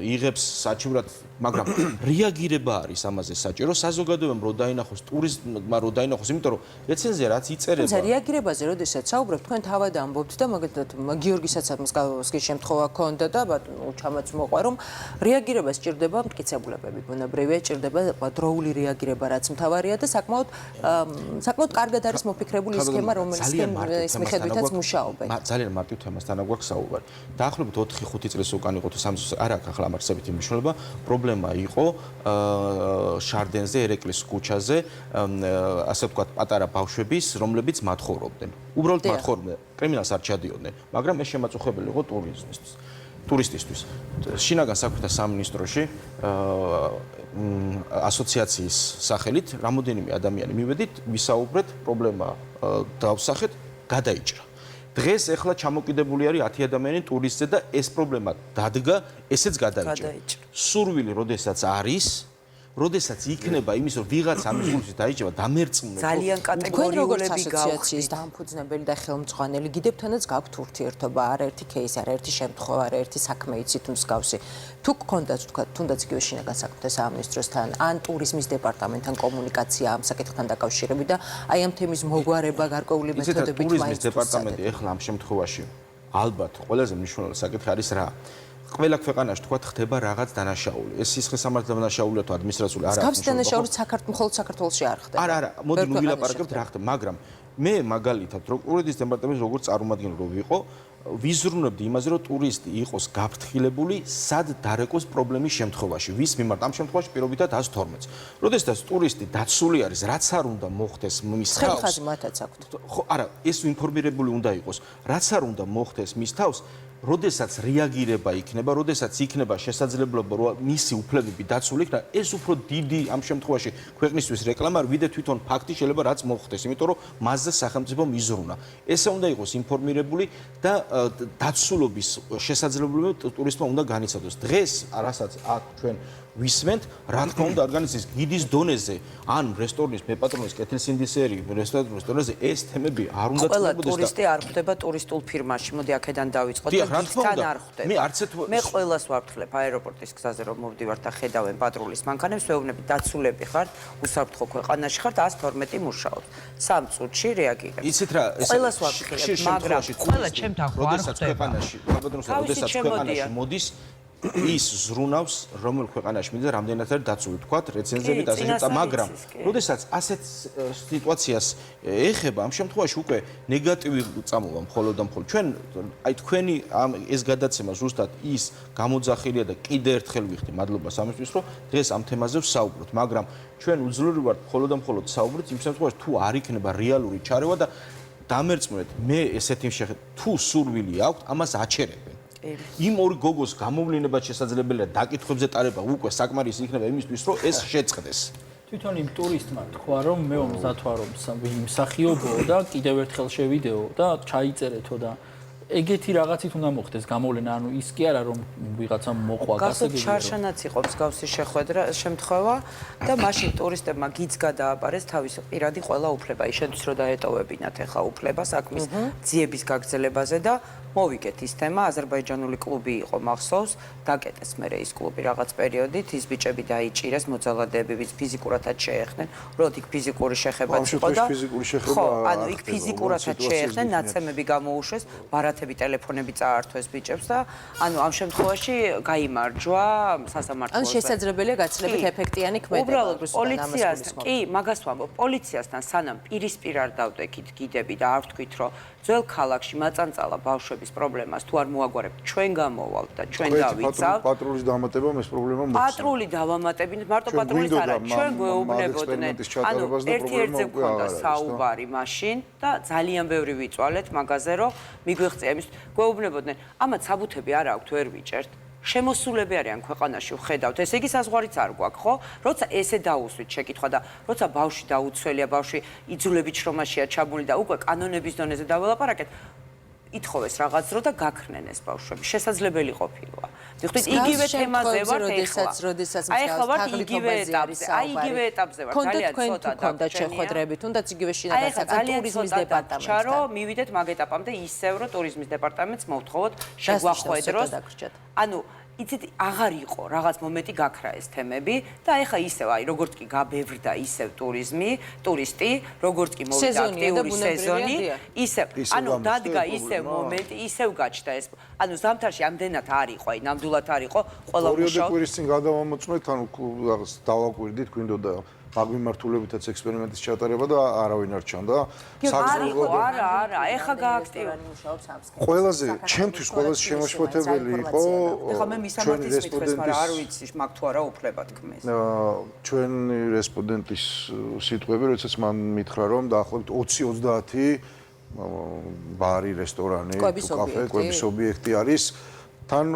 J: იღებს საჩივრად, მაგრამ რეაგირება არის ამაზე საჭირო, საზოგადოებამ რო დაინახოს, ტურიზმმა რო დაინახოს, იმიტომ რომ რეცენზია რაც იწერება.
A: თუმცა რეაგირებაზე როდესაც საუბრობთ, თქვენ თავად ამბობთ და მაგალითად გიორგისაც მსგავსი შემთხვევა ჰქონდა და ბატონო ჩამაც მოყვა, რომ რეაგირება სჭირდება მტკიცებულებები, ბუნებრივია, სჭირდება დროული რეაგირება, რაც მთავარია და საკმაოდ კარგად არის მოფიქრებული სქემა, რომელიც მიხედვითაც მუშაობენ.
J: ძალიან მარტივ თემასთან აგვაქვს საუბარი. დაახლოებით 4-5 წლის უკან იყო თუ 3 წლის, არ აქვს ახლა მარცხებითი მნიშვნელობა. პრობლემა იყო შარდენზე, ერეკლის ქუჩაზე, ასე ვთქვათ, პატარა ბავშვების, რომლებიც მათხოვრობდნენ. უბრალოდ მათხოვრობდნენ, კრიმინალს არ ჩადიოდნენ, მაგრამ ეს შემაწუხებელი იყო ტურისტისთვის. შინაგან საქმეთა სამინისტროში ასოციაციის სახელით რამოდენიმე ადამიანი მივედით, ვისაუბრეთ, პრობლემა დავსახეთ, გადაიჭრა. დღეს ახლა ჩამოკიდებული არის 10 ადამიანი ტურისტზე და ეს პრობლემა დადგა, ესეც გადაიჭრა. სურვილი როდესაც არის, როდესაც იქნება იმის რომ ვიღაც ამის გულში დაიჭრა დამერწმუნე
I: ძალიან კატეგორიულები
A: ასოციაციის დამფუძნებელი და ხელმძღვანელი გიდებთანაც გაქვთ ურთიერთობა, არაერთი кейსი, არაერთი შემთხვევა, არაერთი საქმე იცით მსგავსი. თუ გქონდათ თქვა თუნდაც იგივე შინაგან საქმეთა სამინისტროსთან ან ტურიზმის დეპარტამენტთან კომუნიკაცია ამ საკითხთან დაკავშირებით და აი ამ თემის მოგვარება გარკვეული მეთოდებით
J: ტურიზმის დეპარტამენტი ახლა ამ შემთხვევაში ალბათ ყველაზე მნიშვნელოვანი საკითხი არის რა. ყველა ქვეყანაში თქვა ხდება რაღაც დანაშაული. ეს სისხლისამართლე დანაშაულია თუ ადმინისტრაციული არა.
A: გავს დანაშაული მხოლოდ საქართველოში არ ხდება.
J: არა, მოდი ნუ ვილაპარაკებთ რა ხდება, მაგრამ მე მაგალითად ტურისტის დეპარტამენტის როგორც წარმომადგენელი რო ვიყო, ვიზრუნებდი იმაზე, რომ ტურისტი იყოს გაფრთხილებული სად დარეკოს პრობლემის შემთხვევაში. ვის მიმართ? ამ შემთხვევაში პირობითად 112-ს. როდესაც ტურისტი დაცული არის, რაც არ უნდა მოხდეს მის თავს.
A: ხელხაზი მათაც აქვთ.
J: ხო, არა, ეს ინფორმირებული უნდა იყოს. რაც არ უნდა მოხდეს მის თავს, როდესაც რეაგირება იქნება, როდესაც იქნება შესაძლებლობა, რომ მისი უფლებები დაცული იქნება, ეს უფრო დიდი ამ შემთხვევაში ქვეყნისთვის რეკლამა, ვიდრე თვითონ ფაქტი შეიძლება რაც მოხდეს, იმიტომ რომ მასზე სახელმწიფო მიზრუნა. ესე უნდა იყოს ინფორმირებული და დაცულობის შესაძლებლობა ტურისტმა უნდა განიცადოს. დღეს რასაც აქ ჩვენ ვისმენთ, რა თქმა უნდა, ორგანიზაციის გიდის დონეზე, ან რესტორნის მეპატრონის კეთილსინდისერი, რესტორნის დონეზე ეს თემები არ უნდა
I: წლებოდეს და ყველა ტურისტი არ ხვდება ტურისტულ ფირმაში. მოდი აქედან დავიწყოთ და გიდთან არ ხვდება. მე ყველას ვაფრთხილებ აეროპორტის გზაზე რომ მოვდივარ და ხედავენ პატრულის მანქანებს, ვეუბნები დაცულები ხართ, უსაფრთხო ქვეყანაში ხართ, 112 მუშაობს. 3 წუთში რეაგირებს.
J: იცით რა,
I: ყველას ვაფრთხილებ, მაგრამ ყველა ჩემთან ხო არ
J: ხდება. როდესაც ქვეყანაში მოდის ის ზრუნავს რომელ ქვეყანაში მინდა რამდენად არის დაცული თქვათ რეცენზიები და ასე შემდეგ, მაგრამ როდესაც ასეთ სიტუაციას ეხება ამ შემთხვევაში უკვე ნეგატივი წამოვა მხოლოდ და მხოლოდ ჩვენ აი თქვენი ეს გადაცემა ზუსტად ის გამოძახილია და კიდე ერთხელ ვიხდი მადლობა სამისთვის რომ დღეს ამ თემაზე ვსაუბროთ, მაგრამ ჩვენ უძლური ვართ მხოლოდ და მხოლოდ საუბრით იმ შემთხვევაში თუ არ იქნება რეალური ჩარევა და დამერწმუნეთ მე ესეთი თუ სურვილი აქვს ამას აჩერებენ. იმ ორი გოგოს გამოვლინება შესაძლებელია დაკითხვებზე ტარება უკვე საკმარისი იქნება იმისთვის რომ ეს შეწყდეს.
H: თვითონ იმ ტურისტმა თქვა რომ მე მომზადვა რომ იმსახიობო და კიდევ ერთხელ შევიდეო და ჩაიწერეთო და ეგეთი რაღაცით უნდა მოხდეს გამოვლენა, ანუ ის კი არა რომ ვიღაცამ მოყვა გასაგებია.
I: ჩარშანაც იყო მსგავსი შემთხვევა და მაშინ ტურისტებმა გიდს გადააბარეს თავის პირადი ყველა უფლება. ისედაც რომ დაეტოვებინათ ახლა უფლება საქმის ძიების გაგრძელებაზე და მოვიგეთ ის თემა, აზერბაიჯანული კლუბი იყო მახსოვს, დაკეტეს მერე ის კლუბი რაღაც პერიოდით, ის ბიჭები დაიჭირეს, მოძალადეები, ვინც ფიზიკურადაც შეეხნენ, უბრალოდ იქ ფიზიკური შეხებაც იყო და ხო, ანუ იქ ფიზიკურადაც შეეხნენ, ნაცემები გამოუშვეს, ბარათები, ტელეფონები წაართვეს ბიჭებს და ანუ ამ შემთხვევაში გაიმარჯვა სასამართლოზე.
A: ან შესაძლებელია გაცილებით ეფექტიანი ქმედება.
I: უბრალოდ პოლიციასთან, კი, მაგას ვამბობ, პოლიციასთან სანამ პირისპირ არ დავდექით გიდები და არ ვთქვით, რომ ძველ ქალაქში მაწანწალა ბავშვების პრობლემას თუ არ მოაგვარებთ, ჩვენ გამოვალთ და ჩვენ დავიცავთ.
B: პატრულის დამატებამ ეს პრობლემა მოხდა.
I: პატრული დავამატებინეთ, მარტო პატრულის არა, ჩვენ გვეუბნებოდნენ. ანუ ერთ-ერთზე გვქონდა საუბარი მაშინ და ძალიან ბევრი ვიწვალეთ მაგაზე, რომ მიგვიღწია იმის, გვეუბნებოდნენ, ამათ საბუთები არ აქვთ, ვერ ვიჭერთ. შემოსულები არიან ქვეყანაში, ვხედავთ, ესე იგი საზღვარიც არ გვაქვს, ხო? როცა ესე დაუსვით შეკითხვა და როცა ბავშვი დაუცველია, ბავშვი იძულებით შრომაშია ჩაბმული და უკვე კანონების დონეზე დაველაპარაკეთ, ითხოვეს რაღაც დრო და გაქრნენ ეს ბავშვები. შესაძლებელი ყოფილა. ვიხდით, იგივე თემაზე ვართ ეხლა. აი ეხლა ვართ იგივე ეტაპზე. აი იგივე ეტაპზე ვართ. ძალიან ცოტა და
A: შეხვედრები, თუნდაც იგივე შინაგან საქმეების დეპარტამენტთან.
I: ჩარო მივიდეთ მაგ ეტაპამდე ისევ რომ ტურიზმის დეპარტამენტს მოვთხოვოთ შეგვახვედროს. ანუ იცით აღარ იყო რაღაც მომენტი გაქრა ეს თემები და ეხა ისევ აი როგორც კი გაბევრდა ისევ ტურისტი, როგორც კი მოვიდა აქტიური სეზონი, ისევ ანუ დადგა ისევ მომენტი, ისევ გაჩნდა ეს. ანუ ზამთარში ამდენად არ იყო, აი ნამდვილად არ იყო, ყველა მუშაობდა.
B: კვირის წინ გადავამოწმეთ, ანუ რაღაც დავაკვირდით, გვინდოდა მაგ მიმართულებითაც ექსპერიმენტის ჩატარება და არავინ არ ჩანდა.
I: არა, ეხა გააქტიურდა.
B: ყველაზე ჩემთვის ყველაზე შემაშფოთებელი იყო
I: ეხა მე მისამართის მითხრეს, მაგრამ არ ვიცი მაგ თუ არა უფლება თქმის.
B: ჩვენი რესპონდენტის სიტყვები, როდესაც მან მითხრა, რომ დაახლოებით 20-30 ბარი, რესტორანი, კაფე, კვების ობიექტი არის თან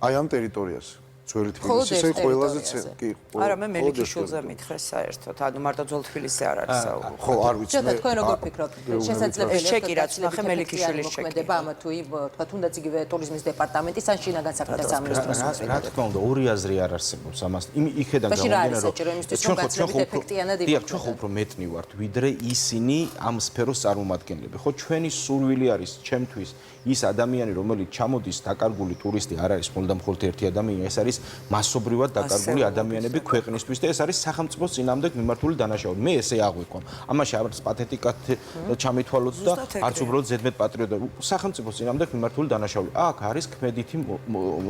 B: აი ამ ტერიტორიაზე. ძველი თბილისის ყველაზე კი.
I: არა, მე მელიქიშვილზე მითხრეს საერთოდ, ანუ მარტო ძველ თბილისზე არ არის საუბარი.
B: ხო, არ ვიცი.
A: შოთა, თქვენ როგორ ფიქრობთ? შესაძლებელია
I: ჩეკი რაც ნახე მელიქიშვილის ჩეკი.
A: ამა თუ თქვა თუნდაც იგივე ტურიზმის დეპარტამენტის ან შინაგან საქმეთა სამინისტროს.
J: რა თქმა უნდა, ორი აზრი არ არსებობს ამას. იხედან გამომდინარე, ჩვენ ხო უფრო მეტნი ვართ, ვიდრე ისინი ამ სფეროს წარმომადგენლები. ხო, ჩვენი სურვილი არის ჩემთვის ის ადამიანი, რომელიც ჩამოდის დაკარგული ტურისტი არ არის მხოლოდ და მხოლოდ ერთი ადამიანი, ეს არის მასობრივად დაკარგული ადამიანები ქვეყნისთვის და ეს არის სახელმწიფოს წინააღმდეგ მიმართული დანაშაული. მე ესე აღვიქვამ. ამაში არც პათეტიკად ჩამithვალოთ და არც უბრალოდ ზედმეტ პატრიოტად. სახელმწიფოს წინააღმდეგ მიმართული დანაშაული. აქ არის ქმედითი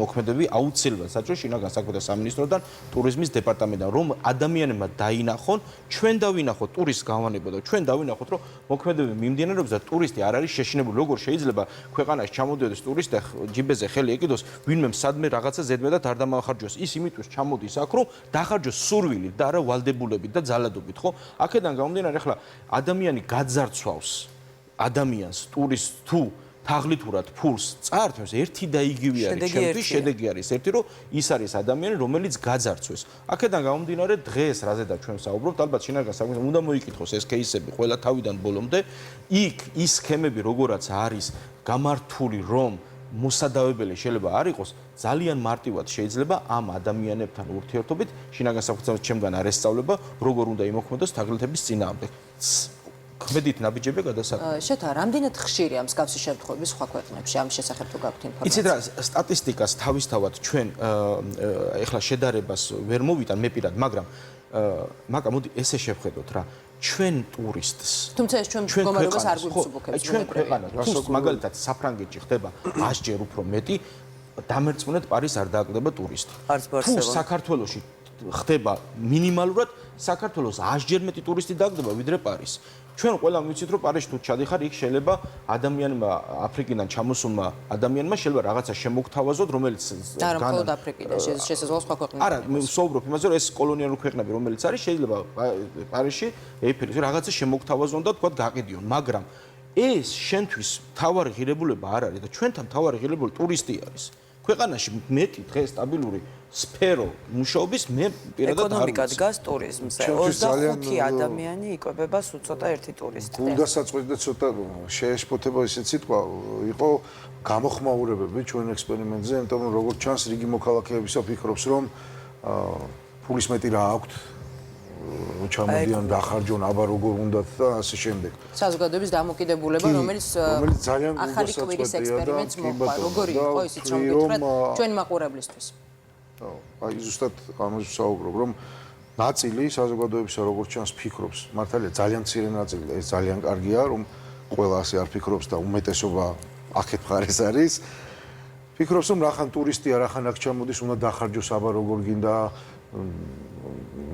J: მოქმედებები აუცილებლად საჭირო შინაგან საქმეთა სამინისტროდან, ტურიზმის დეპარტამენტიდან, რომ ადამიანებმა დაინახონ, ჩვენ დავინახოთ ტურისტს გავანებო და ჩვენ დავინახოთ, რომ მოქმედებები მიმდინარეობს და ტურისტი არ არის შეშინებული. როგორ შეიძლება ქვეყანაში ჩამოდიოდეს ტურისტი და ჯიბეზე ხელი ეკიდოს, ვინმე სადმე რაღაცა ზედმეტად არ დამახარჯოს. ის იმიტოს ჩამოდის აქ, რომ დახარჯოს სურვილით და არა ვალდებულებით და ძალადობით, ხო? აქედან გამომდინარე, ახლა ადამიანი გაძარცვავს ადამიანს, ტურისტს თუ თაღლითურად ფულს წაართვებს, ერთი და იგივე არის ჩემთვის, შედეგი არის ერთი, რომ ის არის ადამიანი, რომელიც გაძარცვეს. აქედან გამომდინარე, დღეს რაზედაც ჩვენ საუბრობთ, ალბათ შინაგან საქმეთა უნდა მოიკითხოს ეს кейსები ყველა თავიდან ბოლომდე. იქ ის სქემები, როგორაც არის გამართული, რომ მოსადავებელი შეიძლება არ იყოს, ძალიან მარტივად შეიძლება ამ ადამიანებთან ურთიერთობით შინაგან საქმეთა ჩემგან არ ესწავლება, როგორ უნდა იმოქმედოს თაღლითების წინააღმდეგ. ქმედით ნაბიჯები გადასაკუთრებით.
A: შოთა, რამდენად ხშირია მსგავსი შემთხვევები სხვა ქვეყნებში? ამ შესახებ თუ გაქვთ ინფორმაცია?
J: იცით რა, სტატისტიკას თავისთავად ჩვენ ეხლა შედარებას ვერ მოვიტან მე პირად, მაგრამ მაკა მოდი ესე შევხედოთ რა. ჩვენ ტურისტს.
A: თუმცა ეს ჩვენ მდგომარეობას არ გვიწუბუქებს.
J: ჩვენ ქვეყანა, მაგალითად საფრანგეთში ხდება 100 ჯერ უფრო მეტი დამერწმუნეთ პარის არ დააკლდება ტურისტი. თუ საქართველოში ხდება მინიმალურად საქართველოს 100 ჯერ მეტი ტურისტი დააკლდება ვიდრე პარის. ჩვენ ყველამ ვიცით რომ პარიზში თუ ჩადიხარ იქ შეიძლება ადამიანმა აფრიკიდან ჩამოსულმა ადამიანმა შეიძლება რაღაცა შემოგთავაზოთ რომელიც
A: არა მხოლოდ აფრიკიდან შესაძლოა სხვა ქვეყნებიდან
J: არა ვსაუბრობ იმაზე რომ ეს კოლონიალური ქვეყნები რომელიც არის შეიძლება პარიზში ეიფელის რაღაცა შემოგთავაზონ და თქვა გაყიდიონ მაგრამ ეს შენთვის თავარი ღირებულება არ არის და ჩვენთან თავარი ღირებულება ტურისტი არის ქვეყანაში მეტი დღეს სტაბილური სფერო მუშაობის მე პირადად არ
I: ეკონომიკა დგას ტურიზმზე. 25 ადამიანი იკვებება უცოტა ერთი ტურისტი.
B: გულდასაწყვეტი და ცოტა შეეშფოთება ისეთ სიტყვა იყო გამოხმაურებები ჩვენ ექსპერიმენტზე, იმიტომ რომ როგორც ჩანს რიგი მოქალაქეებისა ფიქრობს რომ ფულის მეტი რა აქვთ ჩამოდიან დახარჯონ აბა როგორ უნდათ და ასე შემდეგ.
A: საზოგადოების დამოკიდებულება რომელიც
B: ძალიან
A: ახალი კვირის ექსპერიმენტს მოყვა. როგორი იყო ისიც რომ გითხრათ ჩვენი მაყურებლისთვის.
B: აი ზუსტად ამაზე ვსაუბრობ რომ ნაწილი საზოგადოებისა როგორც ჩანს ფიქრობს მართალია ძალიან მცირე ნაწილი და ეს ძალიან კარგია რომ ყველა ასე არ ფიქრობს და უმეტესობა აქეთ მხარეს არის ფიქრობს რომ რახან ტურისტია რახან აქ ჩამოდის უნდა დახარჯოს აბა როგორ გინდა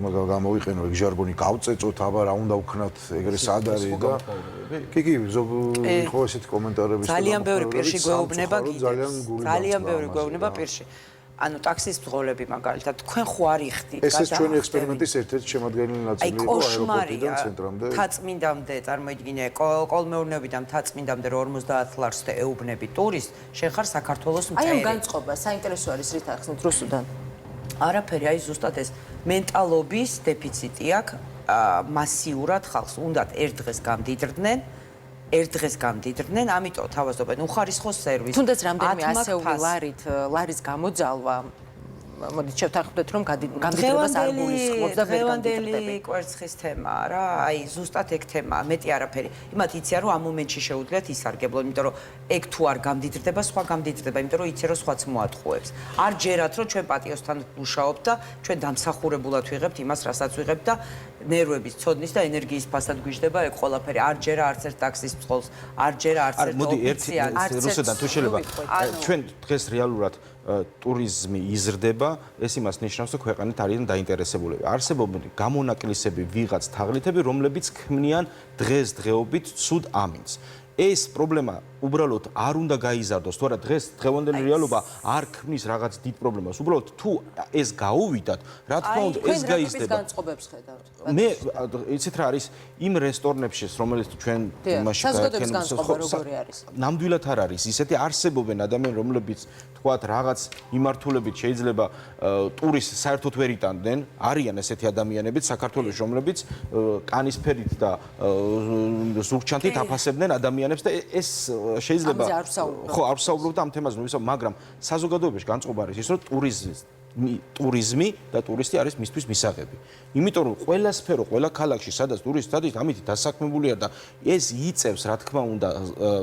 B: მაგალითად გამოვიყენო ეგ ჟარგონი გავწეწოთ აბა რა უნდა ვქნათ ეგრე სად არის და კი ხო ესეთი კომენტარები
I: ძალიან ბევრი პირში გვეუბნება ძალიან ბევრი გვეუბნება პირში ანუ ტაქსის მძღოლები მაგალითად თქვენ ხო არ იხდით
B: ეს ჩვენი ექსპერიმენტის ერთ-ერთი შემადგენელი ნაწილი იყო აეროპორტიდან ცენტრამდე
I: თაწმინდამდე წარმოიდგინე კოლმეურნეობიდან თაწმინდამდე 50 ლარს და ეუბნები ტურისტს შენ ხარ საქართველოს მწერი
A: აი ამ განწყობა საინტერესო არის რით ახსნით რუსუდან
I: არაფერი აი ზუსტად ეს მენტალობის დეფიციტი აქვს მასიურად ხალხს უნდათ ერთ დღეს გამდიდრდნენ, ამიტომ თავაზობენ უხარისხო სერვისი.
A: თუნდაც რამდენიმე ასეული ლარის გამოძალვა მოდით შევთანხმდეთ რომ გამდიდრებას არ გულისხმობს და ვერ გამდიდრდება.
I: კვერცხის თემა რა, აი ზუსტად ეგ თემაა, მეტი არაფერი. იმათ იციან რომ ამ მომენტში შეუძლიათ ისარგებლო, იმიტომ რომ ეგ თუ არ გამდიდრდება, სხვა გამდიდრდება, იმიტომ რომ იციან რომ სხვაც მოატყუებს. არ ჯერათ რომ ჩვენ პატიოსთან მუშაობთ და ჩვენ დამსახურებულად ვიღებთ იმას, რასაც ვიღებთ და ნერვების, ცოდნის და ენერგიის ფასად გვიждდება ეგ ყველაფერი. არ ჯერა არც ერთ ტაქსის მძღოლს, არ ჯერა არც ერთ ოფიციალს.
J: რუსუდან თუ შეიძლება ჩვენ დღეს რეალურად ტურიზმი იზრდება, ეს იმას ნიშნავს, რომ ქვეყანით არიან დაინტერესებულები. არსებობენ გამონაკლისები ვიღაც თაღლითები, რომლებიც ქმნიან დღესდღეობით ცუდ ამინდს. ეს პრობლემა უბრალოდ არ უნდა გაიზარდოს, თუ არა დღევანდელი რეალობა არ ქმნის რაღაც დიდ პრობლემას. უბრალოდ თუ ეს გაუვიდათ, რა თქმა უნდა, ეს გაიზრდება.
A: განწყობებს ხედავთ.
J: მე იცით რა არის იმ რესტორნებში, რომელიც ჩვენ იმაში ნამდვილად არ არის. ისეთი არსებობენ ადამიანები, რომლებიც თქვათ რაღაც მიმართულებით შეიძლება ტურისტს საერთოდ ვერ იტანდნენ, არიან ესეთი ადამიანებიც საქართველოს, რომლებიც კანისფერით და ზურგჩანთით აფასებდნენ ადამიანებს და ეს შეიძლება ხო არ ვსაუბრობ და ამ თემაზე ვისაუბრებ, მაგრამ საზოგადოებაში განწყობა არის ის, რომ ტურიზმი და ტურისტი არის მისთვის მისაღები. იმიტომ რომ ყველა სფერო, ყველა ქალაქში, სადაც ტურისტი დადის, ამით დასაქმებულია და ეს იწევს, რა თქმა უნდა,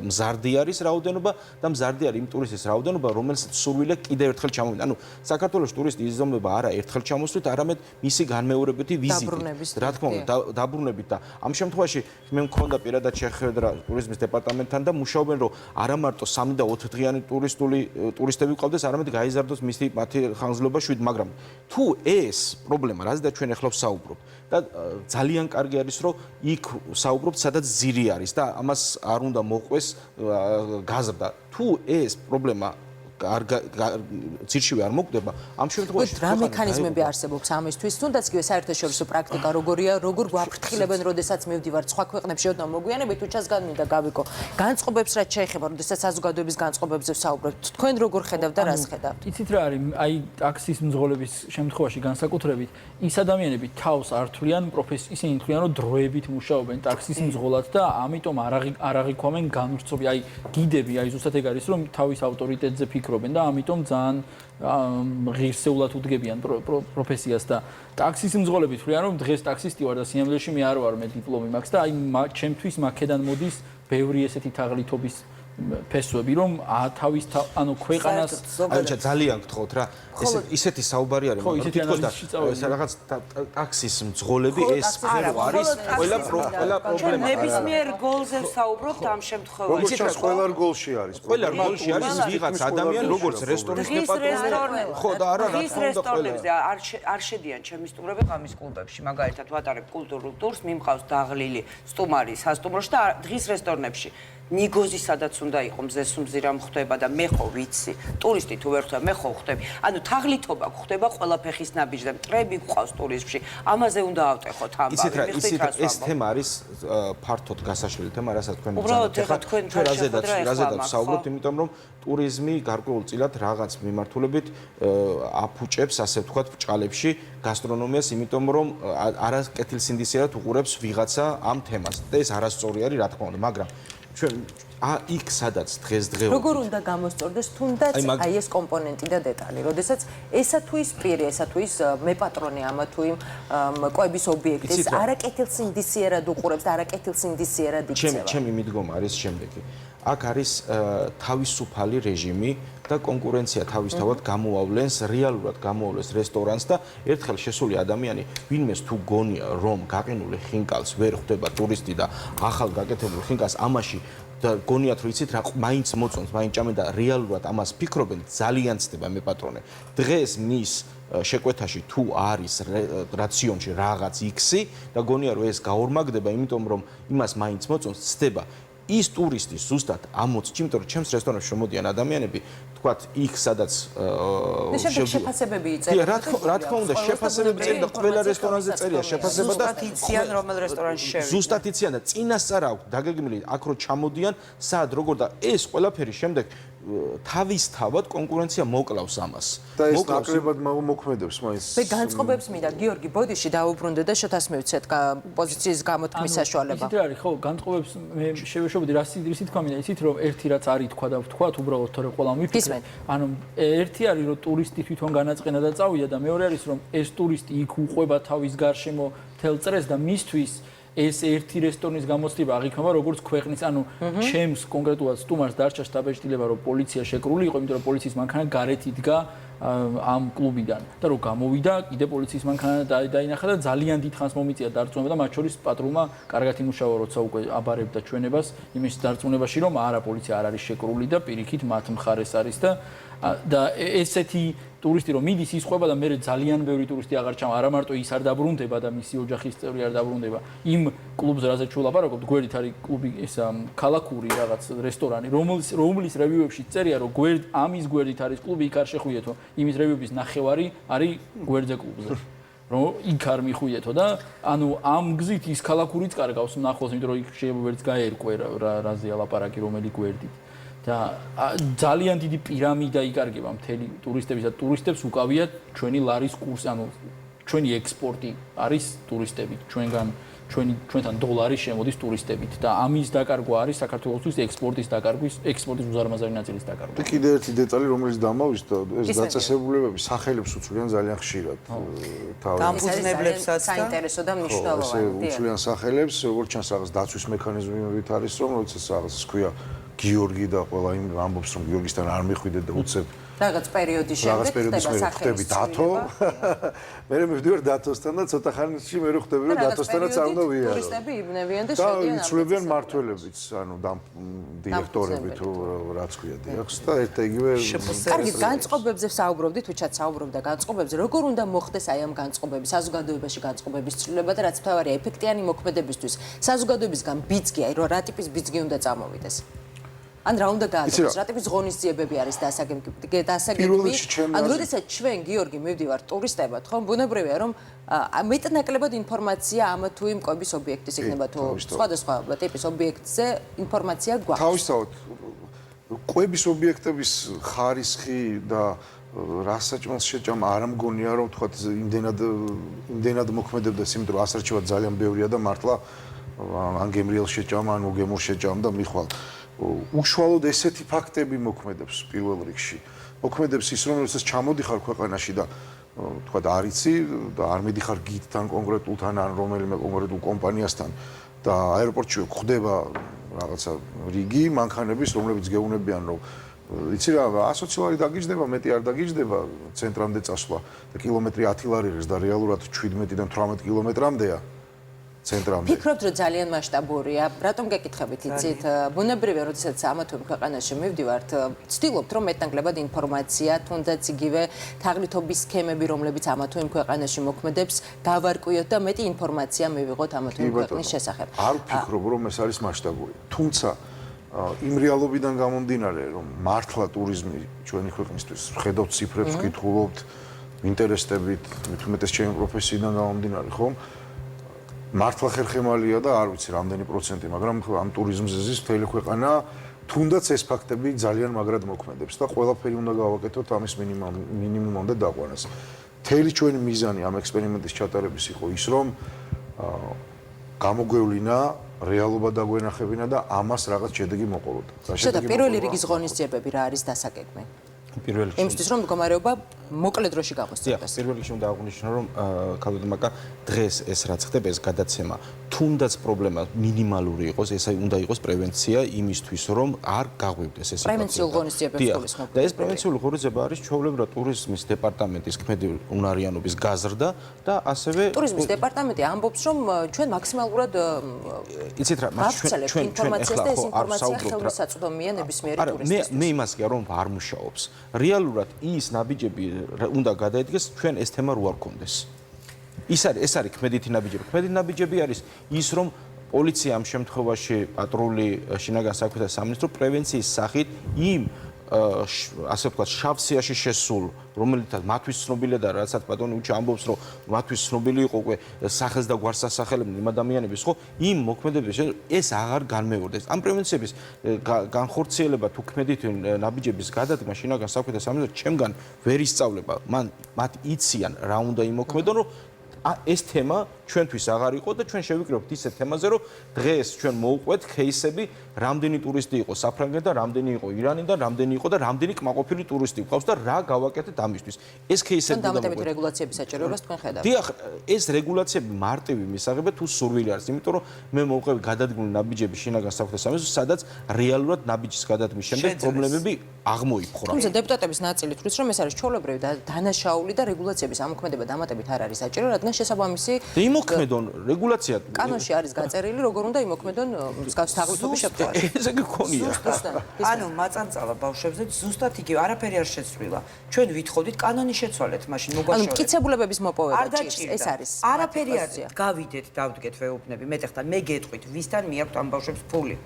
J: მზარდი არის რაოდენობა და მზარდი არის იმ ტურისტის რაოდენობა, რომელსაც სურვილი კიდევ ერთხელ ჩამოვიდა. ანუ საქართველოს ტურისტი იზრდება არა ერთხელ ჩამოსვლით, არამედ მისი განმეორებითი ვიზიტით. რა თქმა უნდა, დაბრუნებით და ამ შემთხვევაში მე მქონდა პირადად შეხვედრა ტურიზმის დეპარტამენტთან და მუშაობენ, რომ არა მარტო 3 და 4 დღიანი ტურისტები ყავდეს, არამედ გაიზარდოს მათი ხანგრძლივობა 7, მაგრამ თუ ეს პრობლემა, რაზეც ჩვენ ახლა ვსაუბრობთ და ძალიან კარგი არის, რომ იქ ვსაუბრობთ, სადაც ძირი არის და ამას არ უნდა მოყვეს გაზრდა. თუ ეს პრობლემა ძირშივე არ მოკვდება, ამ შემთხვევაში
A: რა მექანიზმები არსებობს ამისთვის, თუნდაც კი საერთაშორისო პრაქტიკა როგორია, როგორ გვაფრთხილებენ, როდესაც მივდივართ სხვა ქვეყნებში ოდნა მოგვიანებით, თუ ჩას განმინდა გავიკო. განწყობებს რაც შეეხება, როდესაც საზოგადოების განწყობებზე ვსაუბრობთ, თქვენ როგორ ხედავთ და რას ხედავთ?
H: იცით რა არის, აი ტაქსის მძღოლების შემთხვევაში განსაკუთრებით, ის ადამიანები თავს არ თვლიან ისინი თვლიან, რომ დროებით მუშაობენ ტაქსის მძღოლად და ამიტომ არ აღიქვამენ განვრცობი, აი გიდები, აი ზუსტად ეგ არის, რომ თავის ავტორიტეტზე ფიქრობენ და ამიტომ ძალიან ღირსეულად უდგებიან პროფესიას და ტაქსის მძღოლები თვლიან რომ დღეს ტაქსისტი ვარ და სიამოვნებაში მე არ ვარ, მე დიპლომი მაქვს და აი ჩემთვის მაქედან მოდის ბევრი ესეთი თაღლითობის ფესვები რომ თავის ანუ ქვეყანას
J: აი ძალიან გთხოვთ რა ისეთი საუბარი არის
H: თითქოს და
J: რაღაც ტაქსის მძღოლები ეს სფერო არის ყველა პრობლემა
I: ნებისმიერ გოლზე ვსაუბრობთ ამ შემთხვევაში
B: როგორც ყველა გოლში არის
J: ყველა გოლში არის ვიღაც ადამიანი როგორც რესტორნის დეპარტამენტი ხო და არა რა თქმა უნდა
I: ყველა არ შედიან ჩემი სტუმრები ღამის კლუბებში მაგალითად ვატარებ კულტურულ ტურს მიმყავს დაღლილი სტუმარი სასტუმროში და დღის რესტორნებში ნიგოზი სადაც უნდა იყო მზესუმზირა ხდება და მე ხო ვიცი ტურისტი თუ ვერ ხდება მე ხო ხდები ანუ თაღლითობა ხდება ყველა ფეხის ნაბიჯზე მტრები გვყავს ტურიზმში ამაზე უნდა ავტეხოთ ამბავი
J: ეს თემა არის ფართოდ გასაშლელი თემა რასაც თქვენ ბრძანებთ რაზედაც საუბრობთ იმიტომ რომ ტურიზმი გარკვეულწილად რაღაც მიმართულებით აფუჭებს ასე ვთქვათ ბჭალებში გასტრონომიას იმიტომ რომ არა კეთილსინდისიერად უყურებს ვიღაცა ამ თემას და ეს არასწორი არის რა თქმა უნდა მაგრამ ჩვენ იქ სადაც დღესდღეობით
A: როგორ უნდა გამოსწორდეს თუნდაც აი ეს კომპონენტი და დეტალი, როდესაც ესა თუ ის პირი, ესა თუ ის მეპატრონი ამა თუ იმ კვების ობიექტის არაკეთილსინდისიერად უყურებს და არაკეთილსინდისიერად იქცევა.
J: ჩემი მიდგომა არის შემდეგი. აქ არის თავისუფალი რეჟიმი და კონკურენცია თავისთავად გამოავლენს, რეალურად გამოავლენს რესტორანს და ერთხელ შესული ადამიანი, ვინმეს თუ გონია რომ გაყინული ხინკალს ვერ ხვდება ტურისტი და ახალ გაკეთებულ ხინკალს ამაში და გონიათ რომ იცით რა მაინც მოწონს, მაინც ჭამენ და რეალურად ამას ფიქრობენ, ძალიან ცდება მეპატრონე. დღეს მის შეკვეთაში თუ არის რაციონში რაღაც X-ი და გონია რომ ეს გაორმაგდება, იმიტომ რომ იმას მაინც მოწონს, ცდება ის ტურისტი ზუსტად ამოწ, იმიტომ რომ ჩემს რესტორანში შემოდიან ადამიანები, თქვათ, იქ სადაც
A: შეფასებები იწერია.
J: რა თქმა უნდა, შეფასებები წერია და ყველა რესტორანზე წერია შეფასება და
I: ზუსტად იციან რომელ რესტორანში შევიდნენ.
J: ზუსტად იციან და წინასწარ აქვს დაგეგმილი აქ რო ჩამოდიან, სად როგორ და ეს ყველაფერი შემდეგ თავისთავად კონკურენცია მოკლავს ამას.
B: და ეს ნაკლებად მოქმედებს მაინც.
A: მე განწყობებს მინდა გიორგი ბოდიში დაუბრუნდე და შოთას მივცეთ პოზიციის გამოთქმის საშუალება.
H: ისეთ არის ხო, განწყობებს მე შევეშობოდი რასი თქვა მინდა, ისეთ რომ ერთი რაც არ ითქვა და ვთქვათ უბრალოდ თორე ყველა მიფიქრე. ანუ ერთი არის რომ ტურისტი თვითონ განაწყენა და წავიდა და მეორე არის რომ ეს ტურისტი იქ უყვება თავის გარშემო თელ წრეს და მისთვის ეს ერთი რესტორნის გამოცდილება აღიქმება როგორც ქვეყნის, ანუ ჩემს კონკრეტულად სტუმარს დარჩა შტაბ-ეჭდილება რომ პოლიცია შეკრული იყო, იმიტომ რომ პოლიციის მანქანა გარეთ იდგა ამ კლუბიდან და რომ გამოვიდა, კიდე პოლიციის მანქანა დაინახა და ძალიან დიდ ხანს მომიწია დარწმუნება და მათ შორის პატრულმა კარგად იმუშავა, როცა უკვე აბარებდა ჩვენებას იმის დარწმუნებაში, რომ არა პოლიცია არ არის შეკრული და პირიქით მათ მხარეს არის და ესეთი ტურისტი რომ მიდის ის ყვება და მე ძალიან ბევრი ტურისტი აღარ ჩამა, არა მარტო ის არ დაბრუნდება და მისი ოჯახის წევრი არ დაბრუნდება. იმ კლუბზე რაზეც ვილაპარაკობ, გვერდით არის კლუბი ესა ქალაქური რაღაც რესტორანი, რომლის რევიუებში წერია რომ ამის გვერდით არის კლუბი, იქ არ შეხვიეთო. იმის რევიუების ნახევარი არის გვერდზე კლუბზე. რომ იქ არ მიხვიეთო და ანუ ამ გზით ის ქალაქურიც კარგავს ნახოს, იმიტომ რომ იქ შეიძლება ვერც გაერკვე რაზეა ლაპარაკი რომელი გვერდით. და ძალიან დიდი პირამიდა იკარგება მთელი ტურისტების და ტურისტებს უკავიათ ჩვენი ლარის კურსი, ანუ ჩვენი ექსპორტი არის ტურისტებით, ჩვენთან დოლარი შემოდის ტურისტებით და ამის დაკარგვა არის საქართველოსთვის ექსპორტის უზარმაზარი ნაწილის დაკარგვა.
B: და კიდე ერთი დეტალი, რომელიც დამავიწყდა, ეს დაწესებულებები სახელებს უცვლიან ძალიან ხშირად.
I: დამფუძნებლებსაც
A: საინტერესო და მნიშვნელოვანი.
B: უცვლიან სახელებს, როგორც ჩანს რაღაც დაცვის მექანიზმებით არის, რომ როდესაც რაღაც ქვია გიორგი და ყველა იმ ამბობს რომ გიორგისთან არ მიხვიდეთ და უცებ
A: რაღაც პერიოდის შემდეგ
B: ხდები დათო. მე მივდივარ დათოსთან და ცოტა ხანში მე ხვდები რომ დათოსთანაც არ უნდა ვიარო.
A: ტურისტები იბნევიან და შედიან.
B: და იცვლებიან მმართველებიც, ანუ დირექტორები თუ რაც ქვია დიახს და ერთ იგივე.
A: კარგი, განწყობებზე საუბრობდით, უჩად საუბრობდა განწყობებზე. როგორ უნდა მოხდეს აი ამ განწყობების, საზოგადოებაში განწყობების ცვლილება და რაც მთავარია ეფექტიანი მოქმედებისთვის. საზოგადოებისგან ბიძგი, აი რა ტიპის ბიძგი უნდა წამოვიდეს? ან რა უნდა გააკეთოს, რა ტიპის ღონისძიებები არის დასაგებები? ან როდესაც ჩვენ გიორგი მივდივართ ტურისტებად, ხო, ბუნებრივია რომ მეტნაკლებად ინფორმაცია ამ თუ იმ კვების ობიექტის იქნება თუ სხვადასხვა ტიპის ობიექტზე ინფორმაცია გვაქვს.
B: თავისთავად კვების ობიექტების ხარისხი და რასაჭმელს შეჭამა არ მგონია რომ თქვა იმდენად მოქმედებდეს, იმიტომ რომ ასარჩევად ძალიან ბევრია და მართლა ან გემრიელ შეჭამა, ან უგემურ შეჭამა და მიხვალ. უშუალოდ ესეთი ფაქტები მოქმედებს პირველ რიგში. მოქმედებს ის, რომ როდესაც ჩამოდიხარ ქვეყანაში და თქვა არ იცი და არ მიდიხარ გიდთან კონკრეტულთან ან რომელიმე კონკრეტულ კომპანიასთან და აეროპორტში გვხვდება რაღაცა რიგი მანქანების, რომლებიც გეუბნებიან, რომ იცი რა, 120 ლარი დაგიჯდება, მეტი არ დაგიჯდება ცენტრამდე წასვლა და კილომეტრი 10 ლარი არის და რეალურად 17-დან 18 კილომეტრამდეა.
A: ფიქრობთ რომ ძალიან მასშტაბურია, რატომ გეკითხებით იცით? ბუნებრივია, როდესაც ამა თუ იმ ქვეყანაში მივდივართ, ვცდილობთ რომ მეტნაკლებად ინფორმაცია, თუნდაც იგივე თაღლითობის სქემები, რომლებიც ამა თუ იმ ქვეყანაში მოქმედებს, გავარკვიოთ და მეტი ინფორმაცია მივიღოთ ამა თუ იმ ქვეყნის შესახებ.
B: არ ვფიქრობ რომ ეს არის მასშტაბური. თუმცა იმ რეალობიდან გამომდინარე, რომ მართლა ტურიზმი ჩვენი ქვეყნისთვის ხედავთ ციფრებს, ვკითხულობთ, ინტერესდებით, მით უმეტეს ჩემი პროფესიიდან გამომდინარე, ხომ? მართლა ხერხემალია და არ ვიცი რამდენი პროცენტი, მაგრამ ამ ტურიზმზე ზის მთელი ქვეყანა, თუნდაც ეს ფაქტები ძალიან მაგრად მოქმედებს და ყველაფერი უნდა გავაკეთოთ ამის მინიმუმამდე დაყვანას. მთელი ჩვენი მიზანი ამ ექსპერიმენტის ჩატარების იყო ის, რომ გამოგვევლინა რეალობა დაგვენახებინა და ამას რაღაც შედეგი მოყოლოდა.
A: შოთა, პირველი რიგის ღონისძიებები რა არის დასაგეგმი?
J: პირველ რიგში
A: იმისთვის რომ მდგომარეობა მოკლე დროში გამოსწორდეს.
J: პირველ რიგში უნდა აღვნიშნო, რომ ქალბატონო მაკა დღეს ეს რაც ხდება, ეს გადაცემა, თუნდაც პრობლემა მინიმალური იყოს, ეს უნდა იყოს პრევენცია იმისთვის, რომ არ გაღვივდეს ეს სიტუაცია.
A: პრევენციულ ღონისძიებებს გულისხმობთ.
J: და ეს პრევენციული ღონისძიება არის ჩვეულებრივად ტურიზმის დეპარტამენტის ქმედი უნარიანობის გაზრდა და ასევე
A: ტურიზმის დეპარტამენტი ამბობს, რომ ჩვენ მაქსიმალურად
J: იცით რა,
A: ჩვენ ინფორმაციას და ეს ინფორმაცია ხელმისაწვდომია ნებისმიერი ტურისტისთვის.
J: მე იმას კი არ რომ არ მუშაობს. რეალურად ის ნაბიჯები უნდა გადაედგეს ჩვენ ეს თემა რო არ გქონდეს. ეს არის ქმედითი ნაბიჯები. ქმედითი ნაბიჯები არის ის რომ პოლიცია ამ შემთხვევაში პატრული შინაგან საქმეთა სამინისტრო პრევენციის სახით იმ ასე ვთქვათ შავსიაში შესულ რომელიცაც მათთვის ცნობილია და რასაც პატრონი უჩა ამბობს რომ მათთვის ცნობილი იყო უკვე სახელს და გვარს ასახელებდნენ იმ ადამიანების ხო იმ მოქმედების ეს აღარ განმეორდეს ამ პრევენციების განხორციელება თუ ქმედით ნაბიჯების გადადგმა შინაგან საქმეთა სამინისტრო ჩემგან ვერ ისწავლება მან მათ იციან რა უნდა იმოქმედონ რომ ეს თემა ჩვენთვის აღარ იყო და ჩვენ შევიკრიბებთ ისეთ თემაზე რომ დღეს ჩვენ მოვყვეთ кейსები რამდენი ტურისტი იყო საფრანგეთიდან და რამდენი იყო ირანიდან და რამდენი იყო და რამდენი კმაყოფილი ტურისტი ყავს და რა გავაკეთეთ ამისთვის ეს кейსები
A: და დამატებითი რეგულაციების საჭიროებას თქვენ ხედავთ
J: დიახ ეს რეგულაციები მარტივი მისაღებია თუ სურვილი არის იმიტომ რომ მე მოვყვები გადადგმული ნაბიჯები შინაგან საქმეთა სამინისტროს სადაც რეალურად ნაბიჯის გადადგმის შემდეგ პრობლემები აღმოიფხვრა
A: თუმცა დეპუტატების ნაწილი თვლის რომ ეს არის ჩვეულებრივი დანაშაული და რეგულაციების ამოქმედება დამატებით არ არის საჭირო რადგან შესაბამისი
J: იმოქმედონ რეგულაცია
A: კანონში არის გაწერილი როგორ უნდა იმოქმედონ მსგავს თაღლითობის შემთხვევაში
J: ესე გქონია
I: ანუ მაწანწალა ბავშვებზე ზუსტად იგივე არაფერი არ შეცვლილა ჩვენ ვითხოვდით კანონი შეცვალეთ მაშინ მოგვაშორეთ
A: ანუ მკიცებულებების მოპოვება ჭირს ეს არის
I: არაფერი არ გავიდეთ დავდგეთ ვეუბნები მეტეხთან მე გეტყვით ვისთან მიაქვთ ამ ბავშვებს ფული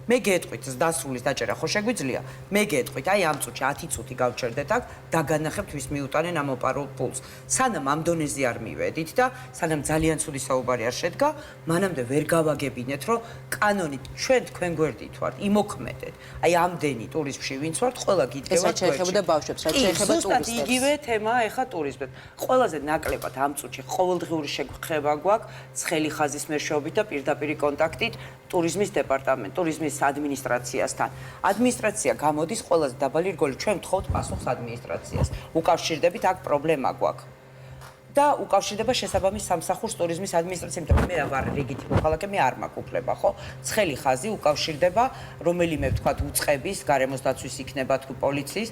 I: მე გეტყვით დასრულის დაჭერა ხო შეგვიძლია მე გეტყვით აი ამ წუთში 10 წუთი გავჩერდეთ აქ დაგანახებთ ვის მიუტანენ ამ ოპარულ ფულს სანამ ამ დონეზე არ მივედით და სანამ ძალიან ცუდი საუბარი არ შედგა მანამდე ვერ გავაგებინეთ რომ კანონით ჩვენ თქვენ გვერდით ვართ იმოქმედეთ აი ამდენი ტურიზმში ვინც ვართ ყველა გიდგევართ
A: ეს შეეხება ბავშვებს რა შეეხება ტურისტებს
I: იგივე თემა ეხა ტურიზმებს ყველაზე ნაკლებად ამ წუთში ყოველდღიური შეგხვება გვაქვს ცხელი ხაზის მეშვეობით და პირდაპირი კონტაქტით ტურიზმის დეპარტამენტ ტურიზმის ადმინისტრაციასთან. ადმინისტრაცია გამოდის ყველაზე დაბალი რგოლი. ჩვენ ვთხოვთ პასუხს ადმინისტრაციას. უკავშირდებით აქ პრობლემა გვაქვს. და უკავშირდება შესაბამის სამსახურს ტურიზმის ადმინისტრაციამ და მე ვარ რიგითი მოქალაქე მე არ მაქვს უფლება ხო? ცხელი ხაზი უკავშირდება რომელიმე ვთქვათ უწყების, გარემოს დაცვის იქნება თუ პოლიციის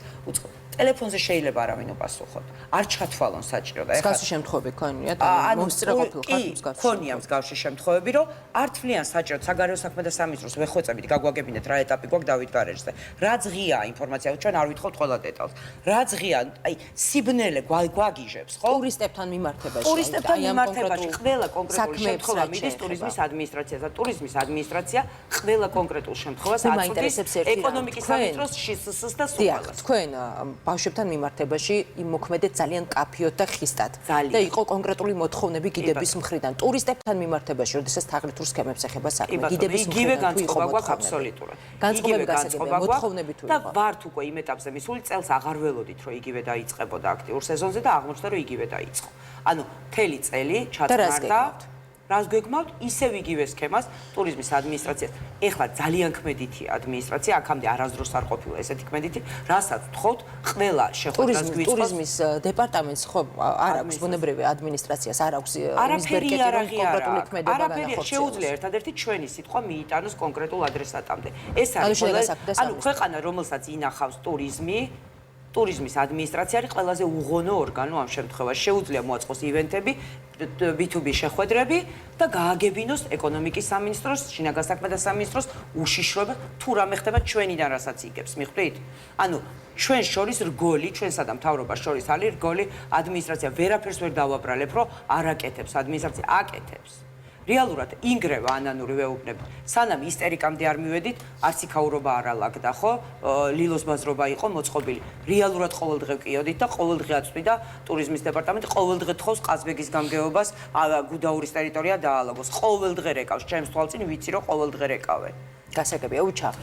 I: ტელეფონზე შეიძლება არავინ უპასუხოთ. არ ჩათვალონ საჭირო და ეხლა
A: მსგავსი შემთხვევები ქონიათ ანუ მოსწრა ყოფილ ხარ მსგავსი.
I: ქონია მსგავსი შემთხვევები, რომ არ თვლიან საჭირო საგარეო საქმეთა სამინისტროს ვეხვეწებით გაგვაგებინეთ რა ეტაპი გვაქვს დავით გარეჯზე. რა ღია ინფორმაცია ჩვენ არ ვითხოვთ ყველა დეტალს. რა ღია აი სიბნელე გვაგიჟებს ხო?
A: ტურისტებთან მიმართებაში.
I: ტურისტებთან მიმართებაში ყველა კონკრეტული შემთხვევა მიდის ტურიზმის ადმინისტრაციას და ტურიზმის ადმინისტრაცია ყველა კონკრეტულ შემთხვევას აწუხებს ეკონომიკის სამინისტროს შსს და სულას.
A: თქვენ ბავშვებთან მიმართებაში იმოქმედეთ ძალიან კაფიოდ და ხისტად და იყო კონკრეტული მოთხოვნები გიდების მხრიდან. ტურისტებთან მიმართებაში, როდესაც თაღლითურ სქემებს ეხება საქმე, გიდების მხრიდან თუ იყო
I: აბსოლუტურად.
A: განწყობები გასაგებია, მოთხოვნები თუ იყო.
I: და ვართ უკვე იმ ეტაპზე მისული, წელს აღარ ველოდით, რომ იგივე დაიწყებოდა აქტიურ სეზონზე და აღმოჩნდა, რომ იგივე დაიწყო. ანუ მთელი წელი ჩატარდა რას გეგმავთ ისევ იგივე სქემას ტურიზმის ადმინისტრაციას. ეხლა ძალიან ქმედითია ადმინისტრაცია, აქამდე არასდროს არ ყოფილა ესეთი ქმედითი, რასაც თხოვთ, ყველა შეხვედრას გვიწყობს.
A: ტურიზმის დეპარტამენტს ხო არ აქვს ბუნებრივი ადმინისტრაციას, არ აქვს
I: იმის ბერკეტი რომ კონკრეტული ქმედება განახორციელოს. შეუძლია ერთადერთი ჩვენი სიტყვა მიიტანოს კონკრეტულ ადრესატამდე. ეს არის ანუ ქვეყანა, რომელსაც ინახავს ტურიზმის ადმინისტრაცია არის ყველაზე უღონო ორგანო ამ შემთხვევაში. შეუძლია მოაწყოს ივენტები, B2B შეხვედრები და გააგებინოს ეკონომიკის სამინისტროს, შინაგან საქმეთა სამინისტროს უშიშროება თუ რამე ხდება ჩვენიდან რასაც იგებს, მიხვდით? ანუ ჩვენ შორის რგოლი, ჩვენსა და მთავრობას შორის არის რგოლი ადმინისტრაცია ვერაფერს ვერ დავაბრალებ, რომ არ აკეთებს ადმინისტრაცია, აკეთებს. რეალურად ინგრევა ანანური ვეუბნები. სანამ ისტერიკამდე არ მივედით, არც იქაურობა არ ალაგდა, ხო? ლილოს ბაზრობა იყო მოწყობილი. რეალურად ყოველდღე ვკიოდით და ყოველდღე აწვდიდა ტურიზმის დეპარტამენტი, ყოველდღე თხოვს ყაზბეგის გამგეობას, გუდაურის ტერიტორია დაალაგოს. ყოველდღე რეკავს, ჩემს თვალწინ ვიცი, რომ ყოველდღე რეკავენ.
A: გასაგებია უჩაღ.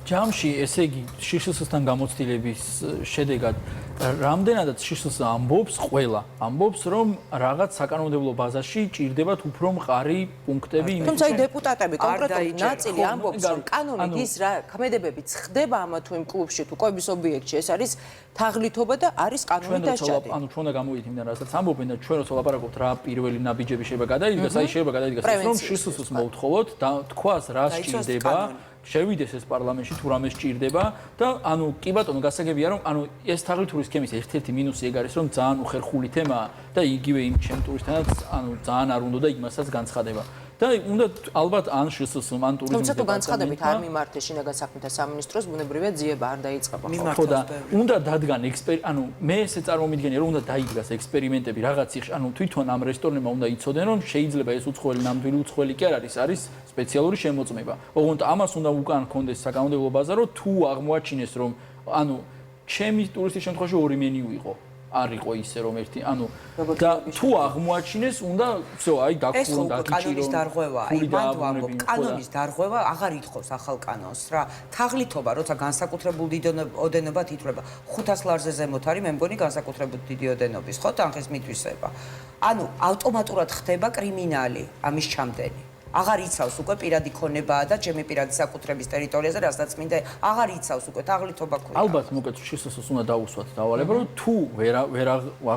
H: ჯამში, ესე იგი, შიშლსთან გამოცდილების შედეგად რამდენადაც შიშლს ამბობს, ყველა ამბობს, რომ რაღაც საკანონმდებლო ბაზაში ჭირდებათ უფრო მყარი პუნქტები.
A: თუმცა დეპუტატები კონკრეტული ნაწილი ამბობს, რომ კანონით ის რა ქმედებებიც ხდება ამა თუ იმ კლუბში თუ კვების ობიექტში, ეს არის თაღლითობა და არის კანონით დასჯადი.
H: ანუ ჩვენ უნდა გამოვიდეთ იმიდან, რასაც ამბობენ და ჩვენ როცა ვლაპარაკობთ რა პირველი ნაბიჯები შეიძლება გადაიდგას, აი შეიძლება გადაიდგას ის, რომ შიშლს მოვთხოვოთ და თქვას რა სჭირდება. შევიდეს ეს პარლამენტში თუ რამე სჭირდება და ანუ კი ბატონო გასაგებია რომ ანუ ეს თაღლითური სქემის ერთ-ერთი მინუსი ეგ არის რომ ძალიან უხერხული თემაა და იგივე იმ ჩემ ტურისტთანაც ანუ ძალიან არ უნდა და იმასაც განცხადება და უნდა ალბათ ან შსს ან ტურიზმის
A: თუმცა თუ განცხადებით არ მიმართეს შინაგან საქმეთა სამინისტროს ბუნებრივია ძიება არ დაიწყება
H: ხო და უნდა დადგან ანუ მე ესე წარმომიდგენია რომ უნდა დაიდგას ექსპერიმენტები რაღაც ანუ თვითონ ამ რესტორნებმა უნდა იცოდნენ რომ შეიძლება ეს უცხოელი ნამდვილი უცხოელი კი არ არის სპეციალური შემოწმება. ოღონდ ამას უნდა უკან კონდეს საკანონმდებლო ბაზა, რომ თუ აღმოაჩინეს რომ ანუ ჩემი ტურისტის შემთხვევაში ორი მენიუ იყო. არ იყო ისე რომ ერთი, ანუ და თუ აღმოაჩინეს, უნდა всё, აი დაგხურონ დაგიჭირო.
I: კანონის დარღვევა, აი მანდ ვამბობ, კანონის დარღვევა აღარ ითხოვს ახალ კანონს რა. თაღლითობა, როცა განსაკუთრებულ დიდ ოდენობას ითვლება, 500 ლარზე ზემოთ არის, მე მგონი განსაკუთრებულ დიდი ოდენობის, ხო, თანხის მითვისება. ანუ ავტომატურად ხდება კრიმინალი ამის ჩამდენი. აღარ იცავს უკვე პირადი ქონებაა და ჩემი პირადი საკუთრების ტერიტორიაზე, რასაც მინდა, აღარ იცავს უკვე თაღლითობა ქვია.
H: ალბათ მოკეთ შსს უნდა დაუსვათ დავალება, რომ თუ ვერ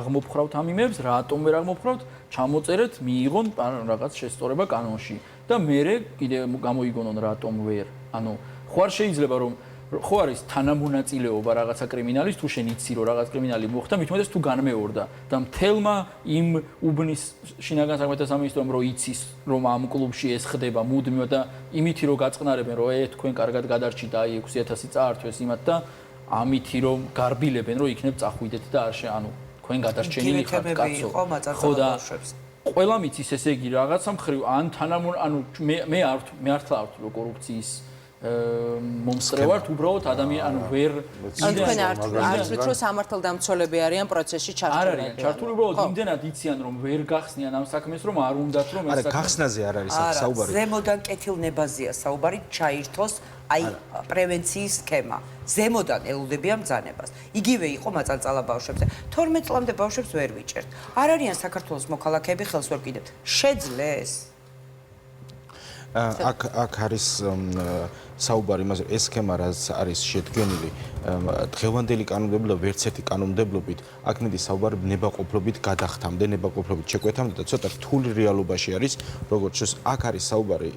H: აღმოფხრავთ ამ იმებს, რატომ ვერ აღმოფხრავთ, ჩამოწერეთ, მიიღონ რაღაც შესწორება კანონში და მერე კიდე გამოიგონონ რატომ ვერ. ანუ ხო არ შეიძლება რომ ხო არის თანამონაწილეობა რაღაცა კრიმინალის თუ შენ იცი რომ რაღაც კრიმინალი მოხდა მithumetes თუ განმეორდა და მთელმა იმ უბნის შინაგან საქმეთა სამინისტრომ რომ იცის რომ ამ კლუბში ეს ხდება მუდმივად და იმითი რომ გაწყნარებენ რომ თქვენ კარგად გადარჩით და 6000 წაართვეს იმათ და ამითი რომ გარბილებენ რომ იქნებ წახვიდეთ და არ ანუ თქვენ გადარჩენილი ხართ კაცო ხო და ყველა მიცის ესე იგი რაღაცა მხრივ ან ანუ მე არ ვთვალავ კორუფციის მომსწრევართ უბრალოდ ადამიანი ვერ
A: თქვენ არ ვიცით რომ სამართალდამცველები არიან პროცესში ჩართული
H: არ არიან ჩართული უბრალოდ იმდენად იციან რომ ვერ გახსნიან ამ საქმეს რომ არ უნდათ რომ ეს
J: საქმე გახსნაზე არ არის საუბარი
I: ზემოდან კეთილნებაზია საუბარი ჩაირთოს აი პრევენციის სქემა ზემოდან ელოდებიან ბრძანებას იგივე იყო მაწალწალა ბავშვებზე 12 წლამდე ბავშვებს ვერ ვიჭერთ არ არიან საქართველოს მოქალაქეები ხელს ვერ კიდევთ შეძლეს
J: აქ არის საუბარი იმაზე ეს სქემა რაც არის შედგენილი დღევანდელი კანონმდებლობა ვერც ერთი კანონმდებლობით აქ მიდის საუბარი ნებაყოფლობით გადახთამდე ნებაყოფლობით შეკვეთამდე და ცოტა რთული რეალობაში არის როგორც შეს აქ არის საუბარი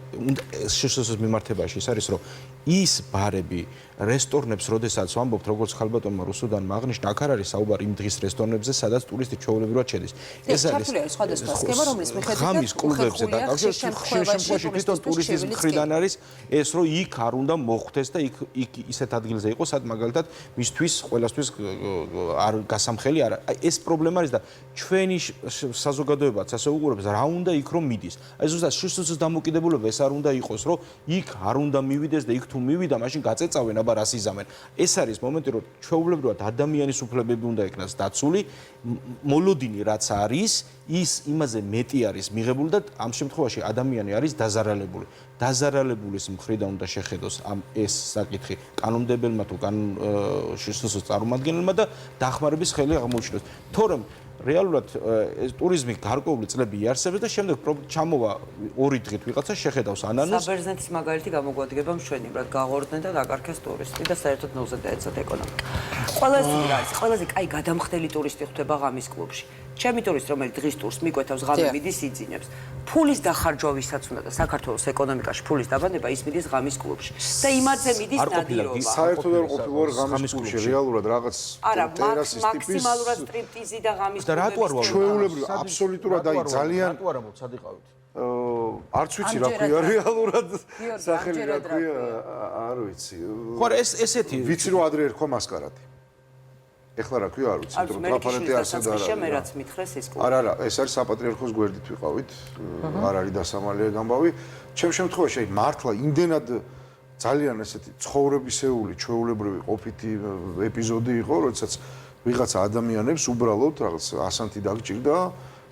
J: შესაძლოა მიმართებაში ის არის რომ ის ბარები რესტორნებს როდესაც ვამბობთ როგორც ხალბატონმა რუსუდანმა აღნიშნა აქ არის საუბარი იმ დღის რესტორნებზე სადაც ტურისტი ჩვეულებრივად შედის
A: ეს არის სხვადასხვა სქემა რომლის მიხედვით
J: ღამის კლუბებზე დაკავშირებით ხშირ შემთხვევაში თვითონ ტურისტის მხრიდან არის ეს რომ იქ არ უნდა მოხვდეს და იქ ისეთ ადგილზე იყოს სად მაგალითად მისთვის ყველასთვის არ გასამხელი არა აი ეს პრობლემა არის და ჩვენი საზოგადოებაც ასე უყურებს რა უნდა იქ რომ მიდის აი ზუსტად შსს დამოკიდებულება ეს არ უნდა იყოს რომ იქ არ უნდა მივიდეს და იქ თუ მივიდა მაშინ გაწეწავენ აბა რას იზამენ ეს არის მომენტი რომ ჩვეულებრივად ადამიანის უფლებები უნდა იქნას დაცული მოლოდინი რაც არის ის იმაზე მეტი არის მიღებული და ამ შემთხვევაში ადამიანი არის დაზარალებულის მხრიდან უნდა შეხედოს ამ ეს საკითხი კანონმდებელმა თუ შსს წარმომადგენელმა და დახმარების ხელი აღმოუჩინოს თორემ რეალურად ტურიზმი გარკვეული წლები იარსებებს და შემდეგ ჩამოვა ორი დღით ვიღაცა შეხედავს ანანოს
I: საბერძნეთის მაგალითი გამოგვადგება მშვენივრად გაღორდნენ და დაკარგეს ტურისტი და საერთოდ ნულზე დაეცათ ეკონომიკა ყველაზე კაი გადამხდელი ტურისტი ხვდება ღამის კლუბში ჩემი ტურისტი რომელიც დღის ტურს მიკვეთავს ღამე მიდის იძინებს ფულის დახარჯვა ვისაც უნდა და საქართველოს ეკონომიკაში ფულის დაბადება ის მიდის ღამის კლუბში და იმაზე მიდის ნადირობა
B: საერთოდ არ ყოფილა ღამის კლუბში რეალურად რაღაც ტერასის ტიპის
I: მაქსიმალურად სტრიპტიზი და ღამის
J: და რატო არ ვარ
B: ჩვეულებრივ აბსოლუტურად აი ძალიან
J: რატო არ ამბობ სად იყავით
B: არც ვიცი რა ქვია რეალურად სახელი რა ქვია არ ვიცი
J: ხო ეს ესეთი
B: ვიცი რომ ადრე ერქვა მასკარადი ეხლა რა ქვია არ ვიცი, რომ ტრაფარეტი არსად არ არის.
I: მე რაც მითხრეს ის კლუბი.
B: არა, ეს არის საპატრიარქოს გვერდით ვიყავით, არ არის დასამალია გამბავი. ჩემ შემთხვევაში მართლა იმდენად ძალიან ესეთი ცხოვრებისეული, ჩვეულებრივი ყოფითი ეპიზოდი იყო, როდესაც ვიღაცა ადამიანებს უბრალოდ რაღაც ასანთი დაგჭირდა,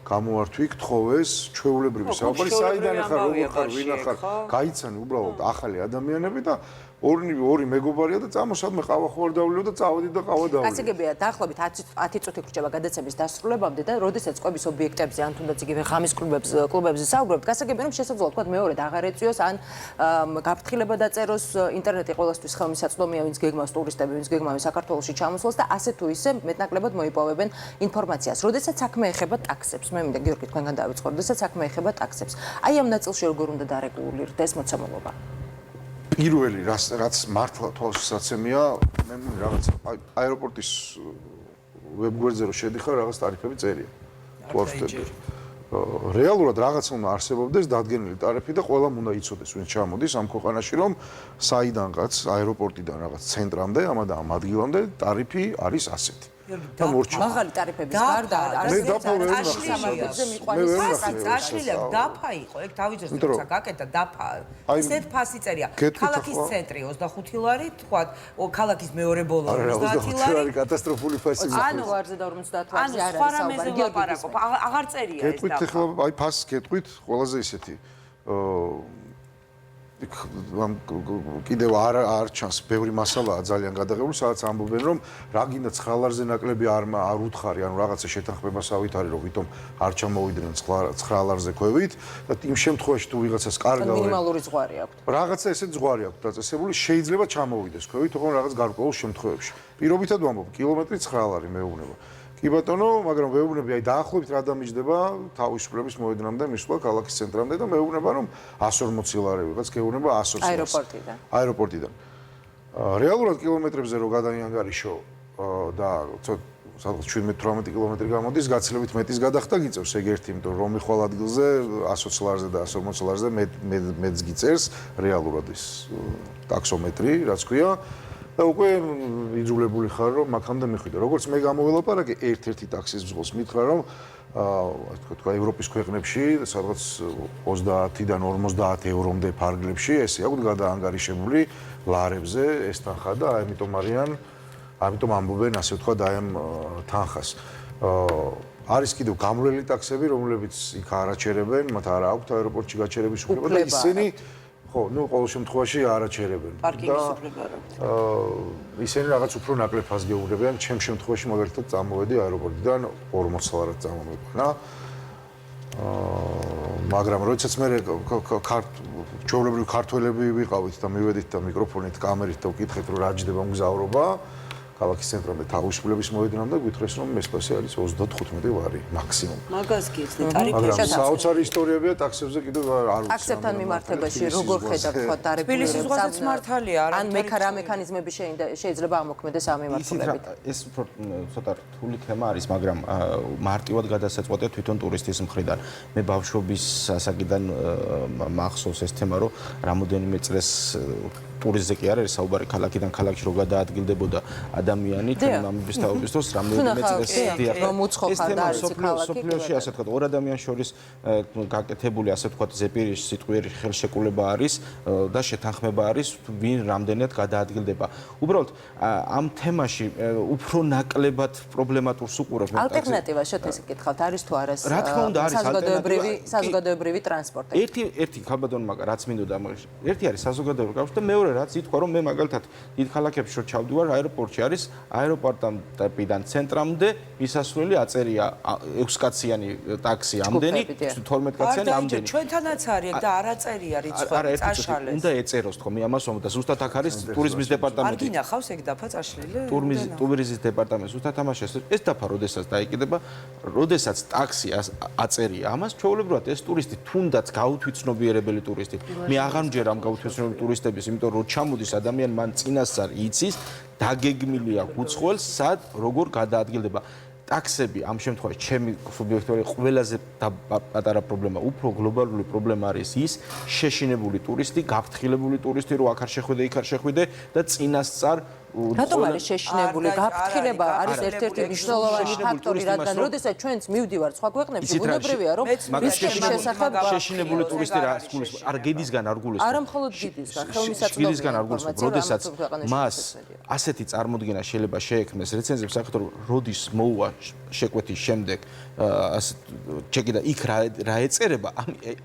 B: გამოართვი, გთხოვეს, ჩვეულებრივი საუბარი, საიდან ხარ, როგორ ხარ, ვინ ხარ, გაიცანი უბრალოდ ახალი ადამიანები და ორი მეგობარია და წამოსადმე ყავა ხო არ დავლიო და წავედი და ყავა დავლიო.
A: გასაგებია დაახლოებით 10 წუთი გრჩება გადაცემის დასრულებამდე და როდესაც კვების ობიექტებზე ან თუნდაც იგივე ღამის კლუბებზე საუბრობთ, გასაგებია რომ შესაძლოა თქვა მეორედ აღარ ეწვიოს ან გაფრთხილება დაწეროს, ინტერნეტი ყველასთვის ხელმისაწვდომია, ვინც გეგმავს ტურისტები, ვინც გეგმავს საქართველოში ჩამოსვლას და ასე თუ ისე მეტნაკლებად მოიპოვებენ ინფორმაციას. როდესაც საქმე ეხება ტაქსებს, მე მინდა გიორგი თქვენგან დავიწყოთ, როდესაც საქმე ეხება ტაქსებს. აი ამ ნაწილში როგორ უნდა დარეგულირდეს მოცემულობა?
B: პირველი რაც მართლა თვალსაჩინოა, მე რაღაც აეროპორტის ვებგვერდზე რო შედიხარ, რაღაც ტარიფები წერია. ვარშავში. რეალურად რაღაც უნდა არსებობდეს დადგენილი ტარიფი და ყველამ უნდა იცოდეს, ვინც ჩამოდის ამ ქვეყანაში, რომ საიდანღაც აეროპორტიდან რაღაც ცენტრამდე, ამ ადგილამდე ტარიფი არის ასეთი.
A: მაღალი ტარიფების გარდა
B: მე დაფა ვერ
I: აშლილებ დაფა იყო, ეგ თავიძეს როცა გაკეთა დაფა. ისეთ ფასი წერია. ქალაქის ცენტრი 25 ლარი, თქვა, ქალაქის მეორე ბოლო 30 ლარი.
B: კატასტროფული ფასი.
A: ანუ ვარზე და 50 ლარი არ არის საუბარი.
I: გეპარაკობ, აღარ წერია ეს დაფა.
B: გეტყვით ახლა, აი ფასს გეტყვით, ყველაზე ისეთი კიდევ არ ჩანს, ბევრი მასალაა ძალიან გადაღებული, სადაც ამბობენ, რომ რა გინდა ცხრალარზე ნაკლები არ უთხარი, ანუ რაღაცა შეთანხმებას ავით არის, რომ ვითომ არ ჩამოვიდნენ ცხრალარზე ქვევით და იმ შემთხვევაში თუ ვიღაცას კარგავენ
A: მინიმალური ზღვარი აქვს.
B: რაღაცა ესეთ ზღვარი აქვს დაწესებული, შეიძლება ჩამოვიდეს ქვევით, თუმცა რაღაც გარკვეულ შემთხვევებში. პირობითად ვამბობ, კილომეტრი 9 ლარი მეუბნება. კი ბატონო, მაგრამ მეუბნები, აი დაახლოებით რა დამიჯდება თავისუფლების მოედნამდე მისვლა ქალაქის ცენტრამდე და მეუბნება, რომ 140 ლარი ვიღაც გეუბნება 120 ლარს. აეროპორტიდან. რეალურად კილომეტრებზე რო გადაიანგარიშო და სადღაც 17-18 კილომეტრი გამოდის, გაცილებით მეტის გადახდა გიწევს ეგ ერთი, იმიტომ რომ მიხვალ ადგილზე 120 ლარზე და 140 ლარზე მეც გიწერს რეალურად ის ტაქსომეტრი, რაც ქვია. და უკვე იძულებული ხარ რომ მაგამდე მიხვიდე. როგორც მე გამოველაპარაკე, ერთ-ერთი ტაქსის ბზღოს მითხრა რომ თქვა ევროპის ქვეყნებში სადღაც 30-დან 50 ევრომდე ფარგლებში ესე აქვს გადაანგარიშებული ლარებზე ეს თანხა და ამიტომ ამბობენ ასე ვთქვა და ამ თანხას. არის კიდევ გამრავლელი ტაქსები, რომლებიც იქ არაჩერებენ, მათ არ აქვთ აეროპორტში გაჩერების უფლება და ისინი ხო, ну, ყოველ შემთხვევაში არაჩერებენ.
I: პარკინგის უფლება რა.
B: ისინი რაღაც უფრო ნაკლებ ფასს გეუბნებიან, ჩემ შემთხვევაში მაგალითად წამოვედი აეროპორტიდან 40 ლარად წამომეყვანა. მაგრამ როდესაც მე ჩვეულებრივი ქართველები ვიყავით და მივედით და მიკროფონით, კამერით და ვკითხეთ, რომ რა ჯდება მგზავრობა, ქალაქის ცენტრამდე თავისუფლების მოედნამდე გვითხრეს, რომ მესპასი არის 35 ლარი მაქსიმუმ.
I: მაგას გიხსნით, ტარიფი
B: მაგრამ საოცარი ისტორიებია ტაქსებზე კიდევ არ ვიცი.
A: ტაქსებთან მიმართებაში როგორ ხედავთ თქვა
I: თბილისის ზღვაზეც მართალია,
A: ან რა მექანიზმები შეიძლება ამოქმედეს ამ მიმართულებით.
J: ეს უფრო ცოტა რთული თემა არის, მაგრამ მარტივად გადასაწყვეტია თვითონ ტურისტის მხრიდან. მე ბავშვობის ასაკიდან მახსოვს ეს თემა, რომ რამოდენიმე წელს ტურისტზე კი არ არის საუბარი ქალაქიდან ქალაქში რო გადაადგილდებოდა ადამიანი თემამების თაობის დროს რამდენიმე წელს სოფლიოში ასე ვთქვათ ორ ადამიანს შორის გაკეთებული ასე ვთქვათ ზეპირის სიტყვიერი ხელშეკრულება არის და შეთანხმება არის ვინ რამდენად გადაადგილდება. უბრალოდ ამ თემაში უფრო ნაკლებად პრობლემატურს უყურებ.
A: ალტერნატივა შოთას გითხავთ არის თუ არა?
J: რა თქმა უნდა არის
A: საზოგადოებრივი ტრანსპორტი.
J: ერთი ხალბადონ მაგა რაც მინდოდა ერთი არის საზოგადოებრივი კავშირი და მეორე რაც ითქვა რომ მე მაგალითად დიდ ქალაქებში რო ჩავდივარ აეროპორტში არის აეროპორტიდან ცენტრამდე მისასვლელი აწერია 6 კაციანი ტაქსი ამდენი 12 კაციანი ამდენი
I: ჩვენთანაც არის და არ აწერია რიცხვი წაშალეს
J: უნდა ეწეროს თქო მე ამას ვამბობ და ზუსტად აქ არის ტურიზმის დეპარტამენტი
I: არ გინახავს ეგ დაფა წაშლილი
J: ტურიზმის დეპარტამენტი ზუსტად ამაშეს ეს დაფა როდესაც დაიკიდება როდესაც ტაქსი აწერია ამას ჩვეულებრივად ეს ტურისტი თუნდაც გაუთვითცნობიერებელი ტურისტი მე აღარ მჯერ ამ გაუთვითცნობიერებელი ტურისტების იმიტომ რომ ჩამოდის ადამიანი მან წინასწარ იცის დაგეგმილია უცხოელს სად როგორ გადაადგილდება ტაქსები ამ შემთხვევაში ჩემი სუბიექტური ყველაზე პატარა პრობლემა უფრო გლობალური პრობლემა არის ის შეშინებული ტურისტი გაფრთხილებული ტურისტი რომ აქ არ შეხვიდე იქ არ შეხვიდე და წინასწარ
A: რატომ არის შეშინებული? გაფრთხილება არის ერთ-ერთი მნიშვნელოვანი ფაქტორი, რადგან როდესაც ჩვენც მივდივართ სხვა ქვეყნებში, ბუნებრივია, რომ რისკების შესახებ
J: შეშინებული ტურისტი რას გულისხმობს? არ გიდისგან არ გულისხმობს.
A: არა მხოლოდ გიდისგან, ხელმისაწვდომიდან
J: არ გულისხმობს, როდესაც მას ასეთი წარმოდგენა შეიძლება შეექმნეს რეცენზიების სახით, რომ როდის მოუვა შეკვეთის შემდეგ ჩეკი და იქ რა ეწერება,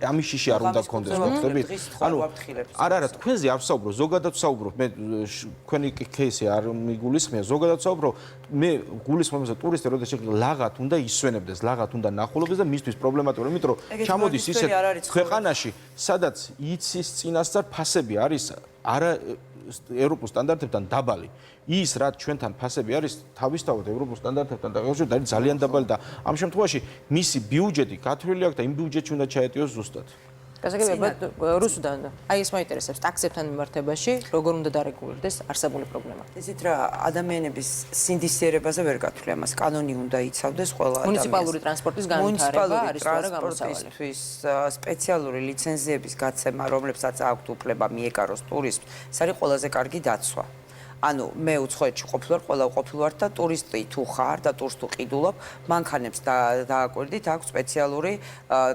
J: ამის შიში არ უნდა გქონდეს, მოხდებით? ანუ არა, თქვენზე არ ვსაუბრო, ზოგადად ვსაუბრო. მე თქვენი кейსი არ მიგულისხმია, ზოგადად ვსაუბრო. მე გულისხმობს, რომ ტურისტი როდეს შეკვეთა ლაღად უნდა ისვენებდეს, ლაღად უნდა ნახულობდეს და მისთვის პრობლემატურია, იმიტომ რომ ჩამოდის ისეთ ქვეყანაში, სადაც იცის წინასწარ ფასები არის არა ევროპულ სტანდარტებთან დაბალი. ის რაც ჩვენთან ფასები არის თავისთავად ევროპულ სტანდარტებთან დაკავშირებით არის ძალიან დაბალი და ამ შემთხვევაში მისი ბიუჯეტი გათვლილი აქვს და იმ ბიუჯეტში უნდა ჩაეტიოს ზუსტად.
A: გასაგებია, რუსუდან, აი ეს მაინტერესებს ტაქსებთან მიმართებაში, როგორ უნდა დარეგულირდეს არსებული პრობლემა.
I: ისეთ რა ადამიანების სინდისიერებაზე ვერ გათვლი ამას, კანონი უნდა იცავდეს ყველა ადამიანს.
A: მუნიციპალური ტრანსპორტის განვითარება არის სწორად გამოსავალი.
I: სპეციალური ლიცენზიების გაცემა, რომლებსაც აქვთ უფლება მიეკაროს ტურიზმს, ეს არის ყველაზე კარგი დაცვა. ანუ მე უცხოეთში ყოფილვარ, ყველა ყოფილვარ და ტურისტი თუ ხარ და ტურს თუ ყიდულობ, მანქანებს დააკვირდით, აქვს სპეციალური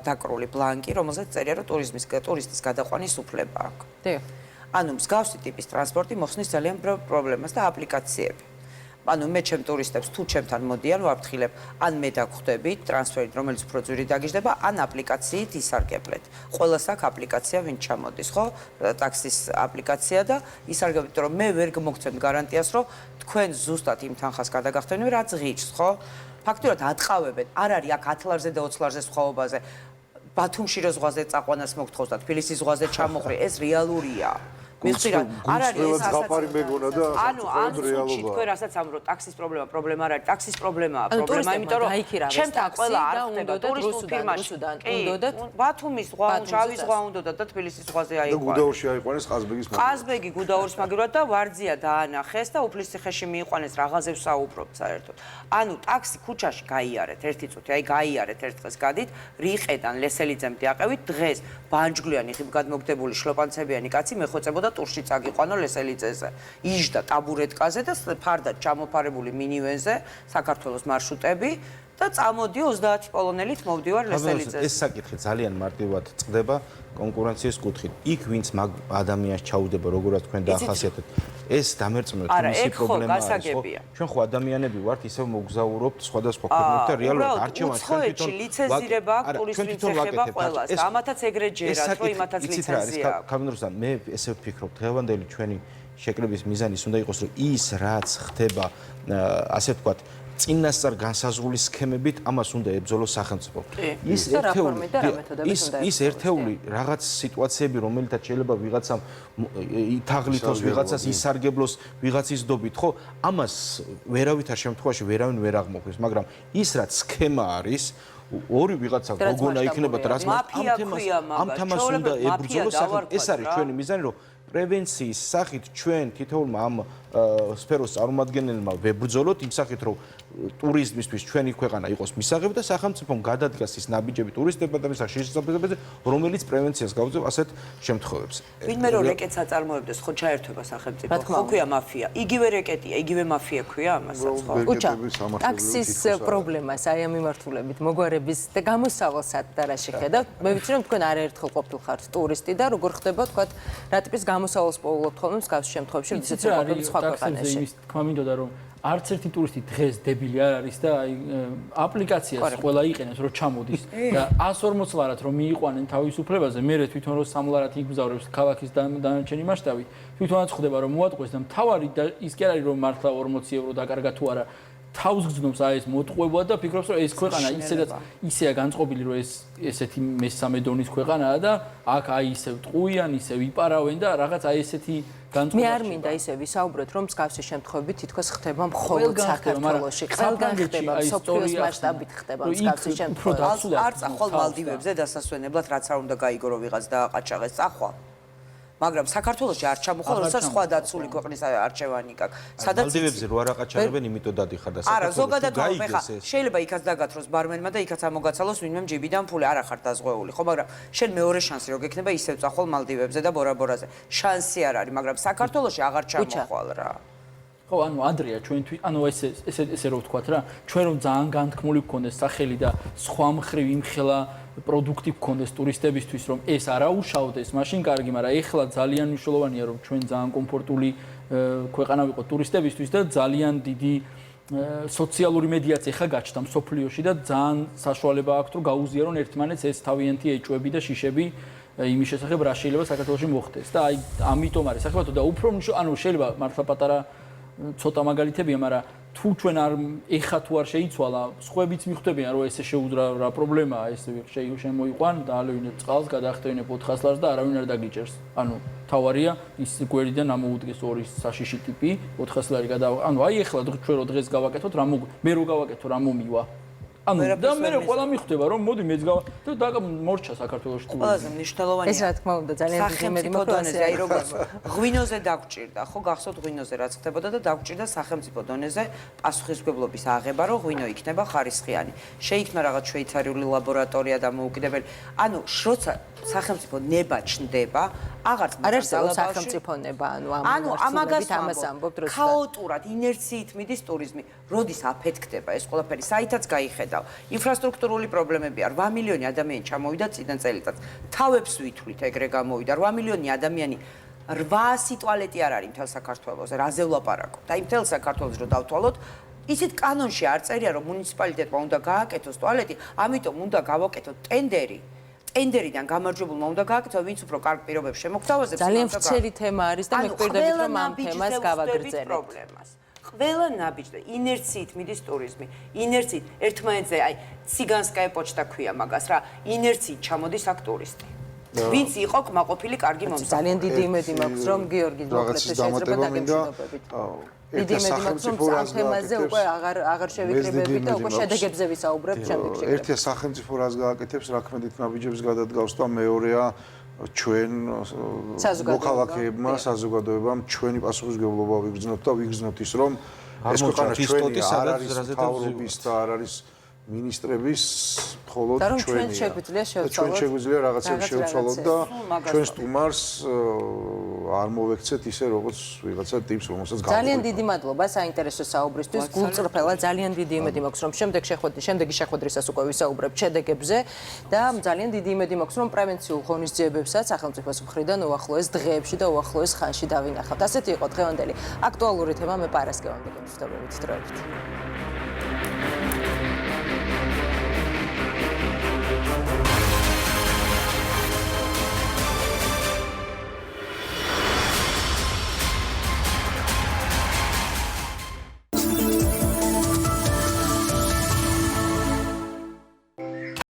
I: დაკრული ბლანკი, რომელზეც წერია, რომ ტურისტის გადაყვანის უფლება აქვს.
A: დიახ.
I: ანუ მსგავსი ტიპის ტრანსპორტი მოხსნის ძალიან პრობლემას და აპლიკაციები. ანუ მე ჩემ ტურისტებს თუ ჩემთან მოდიან, ვაფრთხილებ, ან მე დაგხვდებით ტრანსფერით, რომელიც უფრო ძვირი დაგიждდება, ან აპლიკაციით ისარგებლეთ. ყველას აქვს აპლიკაცია, ვინ ჩამოდის, ხო? ტაქსის აპლიკაცია და ისარგებლეთ, რომ მე ვერ მოგცემთ გარანტიას, რომ თქვენ ზუსტად იმ თანხას გადაგახდენთ, რაც ღირს, ხო? ფაქტობრივად ატყავებენ, არ არის აქ 10 ლარზე და 20 ლარზე სხვაობაზე. ბათუმში რო ზღვაზე წაყვანას მოგთხოვს და თბილისის ზღვაზე ჩამოყრი, ეს რეალურია. მიხსირა, არ არის ეს
B: გაფარი მეგონა და
I: ანუ სულში თქვენ რასაც ამბობთ, ტაქსის პრობლემა არ არის, ტაქსის პრობლემაა, იმიტომ რომ ჩემთან ყველა არ ხდება ტურისტულ ფირმაში. უნდათ ბათუმის ზღვა, შავი ზღვა უნდათ და თბილისის ზღვაზე აიყვანეს.
B: და გუდაურში აიყვანეს ყაზბეგის მაგივრად.
I: ყაზბეგი გუდაურს მაგივრად და ვარძია დაანახეს და უფლისციხეში მიიყვანეს რაღაცებს საუბრობთ საერთოდ. ანუ ტაქსი ქუჩაში გაიარეთ ერთი წუთი, აი გაიარეთ ერთ დღეს გადით, რიყედან ლესელიძემდე აყევით, დღეს ბანჯგვლიანი ხიბგადმოგდებული შლოპანცებიანი კაცი მეხოცებოდა ტურში წაგიყვანო ლესელიძეზე. იჯდა ტაბურეტკაზე და ფარდად ჩამოფარებული მინივენზე საქართველოს მარშრუტები და წამოდიო 30 პოლონელით მოვდივარ ლესელიძეზე.
J: ეს საკითხი ძალიან მარტივად წყდება კონკურენციის კუთხით. იქ ვინც მაგ ადამიანს ჩაუდება, როგორაც თქვენ დაახასიათეთ, ეს დამერწმუნეთ, მისი პრობლემა არის. ჩვენ ხო ადამიანები ვართ, ისევ მოგზაურობთ სხვადასხვა ქვეყნებში და რეალურად არჩევანს ჩვენ თვითონ
I: ლიცენზირება აქვს, ტურისტის ეხება ყველას. ამათაც ეგრე ჯერათ, რომ იმათაც ლიცენზია აქვს.
J: კამენდროსთან მე ესე ვფიქრობ, დღევანდელი ჩვენი შეკრების მიზანი ის უნდა იყოს, რომ ის რაც ხდება, ასე ვთქვათ, წინასწარ განსაზღვრული სქემებით ამას უნდა ებრძოლოს სახელმწიფო. ის ერთეული რაღაც სიტუაციები, რომელთაც შეიძლება ვიღაცამ თაღლითოს, ვიღაცას ისარგებლოს, ვიღაცის დობით, ხო? ამას ვერავითარ შემთხვევაში ვერავინ ვერ აღმოხვის, მაგრამ ის რაც სქემა არის, ორი ვიღაცა გოგონა იქნება და რაც ამ თემას უნდა ებრძოლოს სახელმწიფო. ეს არის ჩვენი მიზანი, რომ პრევენციის სახით ჩვენ თითოეულმა ამ სფეროს წარმომადგენელმა ვებრძოლოთ იმ სახით, რომ ტურიზმისთვის ჩვენი ქვეყანა იყოს მისაღები და სახელმწიფომ გადადგას ის ნაბიჯები ტურისტებმა და მის შესაძლებლობებზე, რომელიც პრევენციას გაუძლებს ასეთ შემთხვევებს.
I: ვინმე რო რეკეტს აწარმოებდეს, ხო ჩაერთვება სახელმწიფო. ხო ქვია მაფია. იგივე რეკეტია, იგივე მაფია ქვია ამასაც, ხო?
A: უჩა, ტაქსის პრობლემას აი ამ მიმართულებით მოგვარების და გამოსავალსად და რა შეხედავთ? მე ვიცი რომ თქვენ არაერთხელ ყოფილხართ ტურისტი და როგორ ხდება თქვა რა ტიპის გამოსავალს პოულობთ ხოლმე მსგავს შემთხვევებში, როდესაც ყოფილ სხვა ქვეყანაში.
H: იმის თქვა მინდოდა რომ არც ერთი ტურისტი დღეს დებილი არ არის და აი აპლიკაციას ყველა იყენებს რომ ჩამოდის და 140 ლარად რომ მიიყვანენ თავისუფლებაზე, მე თვითონ რომ 3 ლარად იგზავრებს ქალაქის დანარჩენი მასშტაბი, თვითონაც ხდება რომ მოატყვეს და მთავარი და ის კი არ არის რომ მართლა 40 ევრო დაკარგა თუ არა. თავს გძნობს აი ეს მოტყუება და ფიქრობს რომ ეს ქვეყანა ისეა განწყობილი რომ ესეთი მესამე დონის ქვეყანაა და აქ აი ისევ ტყუიან, ისევ იპარავენ და რაღაც აი ესეთი განწყობა.
A: მე არ მინდა ისე ვისაუბროთ რომ მსგავსი შემთხვევები თითქოს ხდება მხოლოდ საქართველოში. ყველგან ხდება, სოფიოს მასშტაბით ხდება მსგავსი შემთხვევები.
I: არ წახვალ მალდივებზე დასასვენებლად რაც არ უნდა გაიგო ვიღაც დააყაჭაღეს წახვალ. მაგრამ საქართველოში არ ჩამოხვალ, როცა სხვა დაცული ქვეყნის არჩევანი გაქვს.
J: სადაც მალდივებზე რო არ აყაჭაღებენ, იმიტომ დადიხარ და
I: არა, ზოგადად ხა შეიძლება იქაც დაგათროს ბარმენმა და იქაც ამოგაცალოს ვინმე ჯიბიდან ფული, არ ახარ დაზღვეული, ხო, მაგრამ შენ მეორე შანსი რო გექნება, ისევ წახვალ მალდივებზე და ბორაბორაზე. შანსი არ არის, მაგრამ საქართველოში აღარ ჩამოხვალ რა.
H: ხო, ანუ ადრეა ჩვენთვის, ანუ ესე რო ვთქვათ რა, ჩვენ რომ ძალიან განთქმული გქონდეს სახელი და სხვა მხრივ იმხელა პროდუქტი გქონდეს ტურისტებისთვის, რომ ეს არ აუშავდეს, მაშინ კარგი, მაგრამ ეხლა ძალიან მნიშვნელოვანია, რომ ჩვენ ძალიან კომფორტული ქვეყანა ვიყოთ ტურისტებისთვის და ძალიან დიდი სოციალური მედიაც ეხა გაჩნდა მსოფლიოში და ძალიან საშუალება აქვს, რომ გაუზიარონ ერთმანეთს ეს თავიანთი ეჭვები და შიშები იმის შესახებ, რა შეიძლება საქართველოში მოხდეს და აი ამიტომ არის საქმე და უფრო ანუ შეიძლება მართლა პატარა ცოტა მაგალითებია, მაგრამ თუ ჩვენ არ ეხა თუ არ შეიცვალა, სხვაებიც მიხვდებიან, რომ ესე შეუძრა რა პრობლემაა, ეს შემოიყვან და ალევინებ წყალს, გადაახტევინებ 400 ლარს და არავინ არ დაგიჭერს. ანუ თავარია ის გვერდიდან ამოუდგეს ორი საშიში ტიპი, 400 ლარი ანუ აი ეხლა ჩვენ რო დღეს გავაკეთოთ, მე რო გავაკეთო, რა მომივა. ანუ და მე ყველა მიხვდება, რომ მოდი მეც და მორჩა საქართველოს ტურიზმი.
I: ყველაზე მნიშვნელოვანია.
A: ეს რა თქმა უნდა, ძალიან დიდი
I: დონეზე, აი როგორც ღვინოზე დაგჭირდა, ხო, გახსოვთ ღვინოზე რაც ხდებოდა და დაგჭირდა სახელმწიფო დონეზე პასუხისმგებლობის აღება, რომ ღვინო იქნება ხარისხიანი. შეიქმნა რაღაც შვეიცარიული ლაბორატორია და მოუკიდებელი. ანუ როცა სახელმწიფო ნება ჩნდება, აღარც
A: არის სახელმწიფო ნება, ანუ
I: ამაგას ამას ამბობ დროს ქაოტურად, ინერციით მიდის ტურიზმი. როდის აფეთქდება ეს ყველაფერი, საითაც გაიხედავ. ინფრასტრუქტურული პრობლემები არ 8 მილიონი ადამიანი ჩამოვიდა წინა წელიწადს. თავებს ვითვლით ეგრე გამოვიდა 8 მილიონი ადამიანი 800 ტუალეტი არ არის მთელ საქართველოს, რაზე ვლაპარაკობთ? აი მთელ საქართველოს რო დავთვალოთ, ისეთ კანონში არ წერია რომ მუნიციპალიტეტმა უნდა გააკეთოს ტუალეტი, ამიტომ უნდა გავაკეთოთ ტენდერიდან გამარჯვებულმა უნდა გააკეთოს, ვინც უფრო კარგ პირობებს შემოგთავაზებს.
A: ძალიან ვრცელი თემა არის და მე გვერდებით რომ ამ თემას გავაგრძელებთ.
I: ყველა ნაბიჯზე ინერციით მიდის ტურიზმი. ინერციით ერთმანეთზე აი ციგანსკაია პოჩტა ქვია მაგას რა. ინერციით ჩამოდის აქ ტურისტი. ვინც იყო კმაყოფილი კარგი მომსახურე.
A: ძალიან დიდი იმედი მაქვს რომ გიორგი მოკლედ შეიძლება დაგემშვიდობებით. დიდი იმედი მაქვს რომ ამ თემაზე უკვე აღარ შევიკრიბებით და უკვე შედეგებზე ვისაუბრებთ შემდეგ.
B: ერთია სახელმწიფო რას გააკეთებს, რა ქმედით ნაბიჯებს გადადგავს და მეორეა ჩვენ მოქალაქეებმა, საზოგადოებამ ჩვენი პასუხისმგებლობა ვიგრძნოთ და ვიგრძნოთ ის, რომ ეს ქვეყანა ჩვენი არ არის მთავრობის და არ არის მინისტრების, მხოლოდ ჩვენია. ჩვენ შეგვიძლია რაღაცები შევცვალოთ და ჩვენ სტუმარს არ მოვექცეთ ისე, როგორც ვიღაცა ტიპს, რომელსაც გავხდით.
A: ძალიან დიდი მადლობა საინტერესო საუბრისთვის. გულწრფელად ძალიან დიდი იმედი მაქვს, რომ შემდეგი შეხვედრისას უკვე ვისაუბრებთ შედეგებზე და ძალიან დიდი იმედი მაქვს, რომ პრევენციულ ღონისძიებებსაც სახელმწიფოს მხრიდან უახლოეს დღეებში და უახლოეს ხანში დავინახავთ. ასეთი იყო დღევანდელი აქტუალური თემა. მე პარასკევამდე გემშვიდობებით.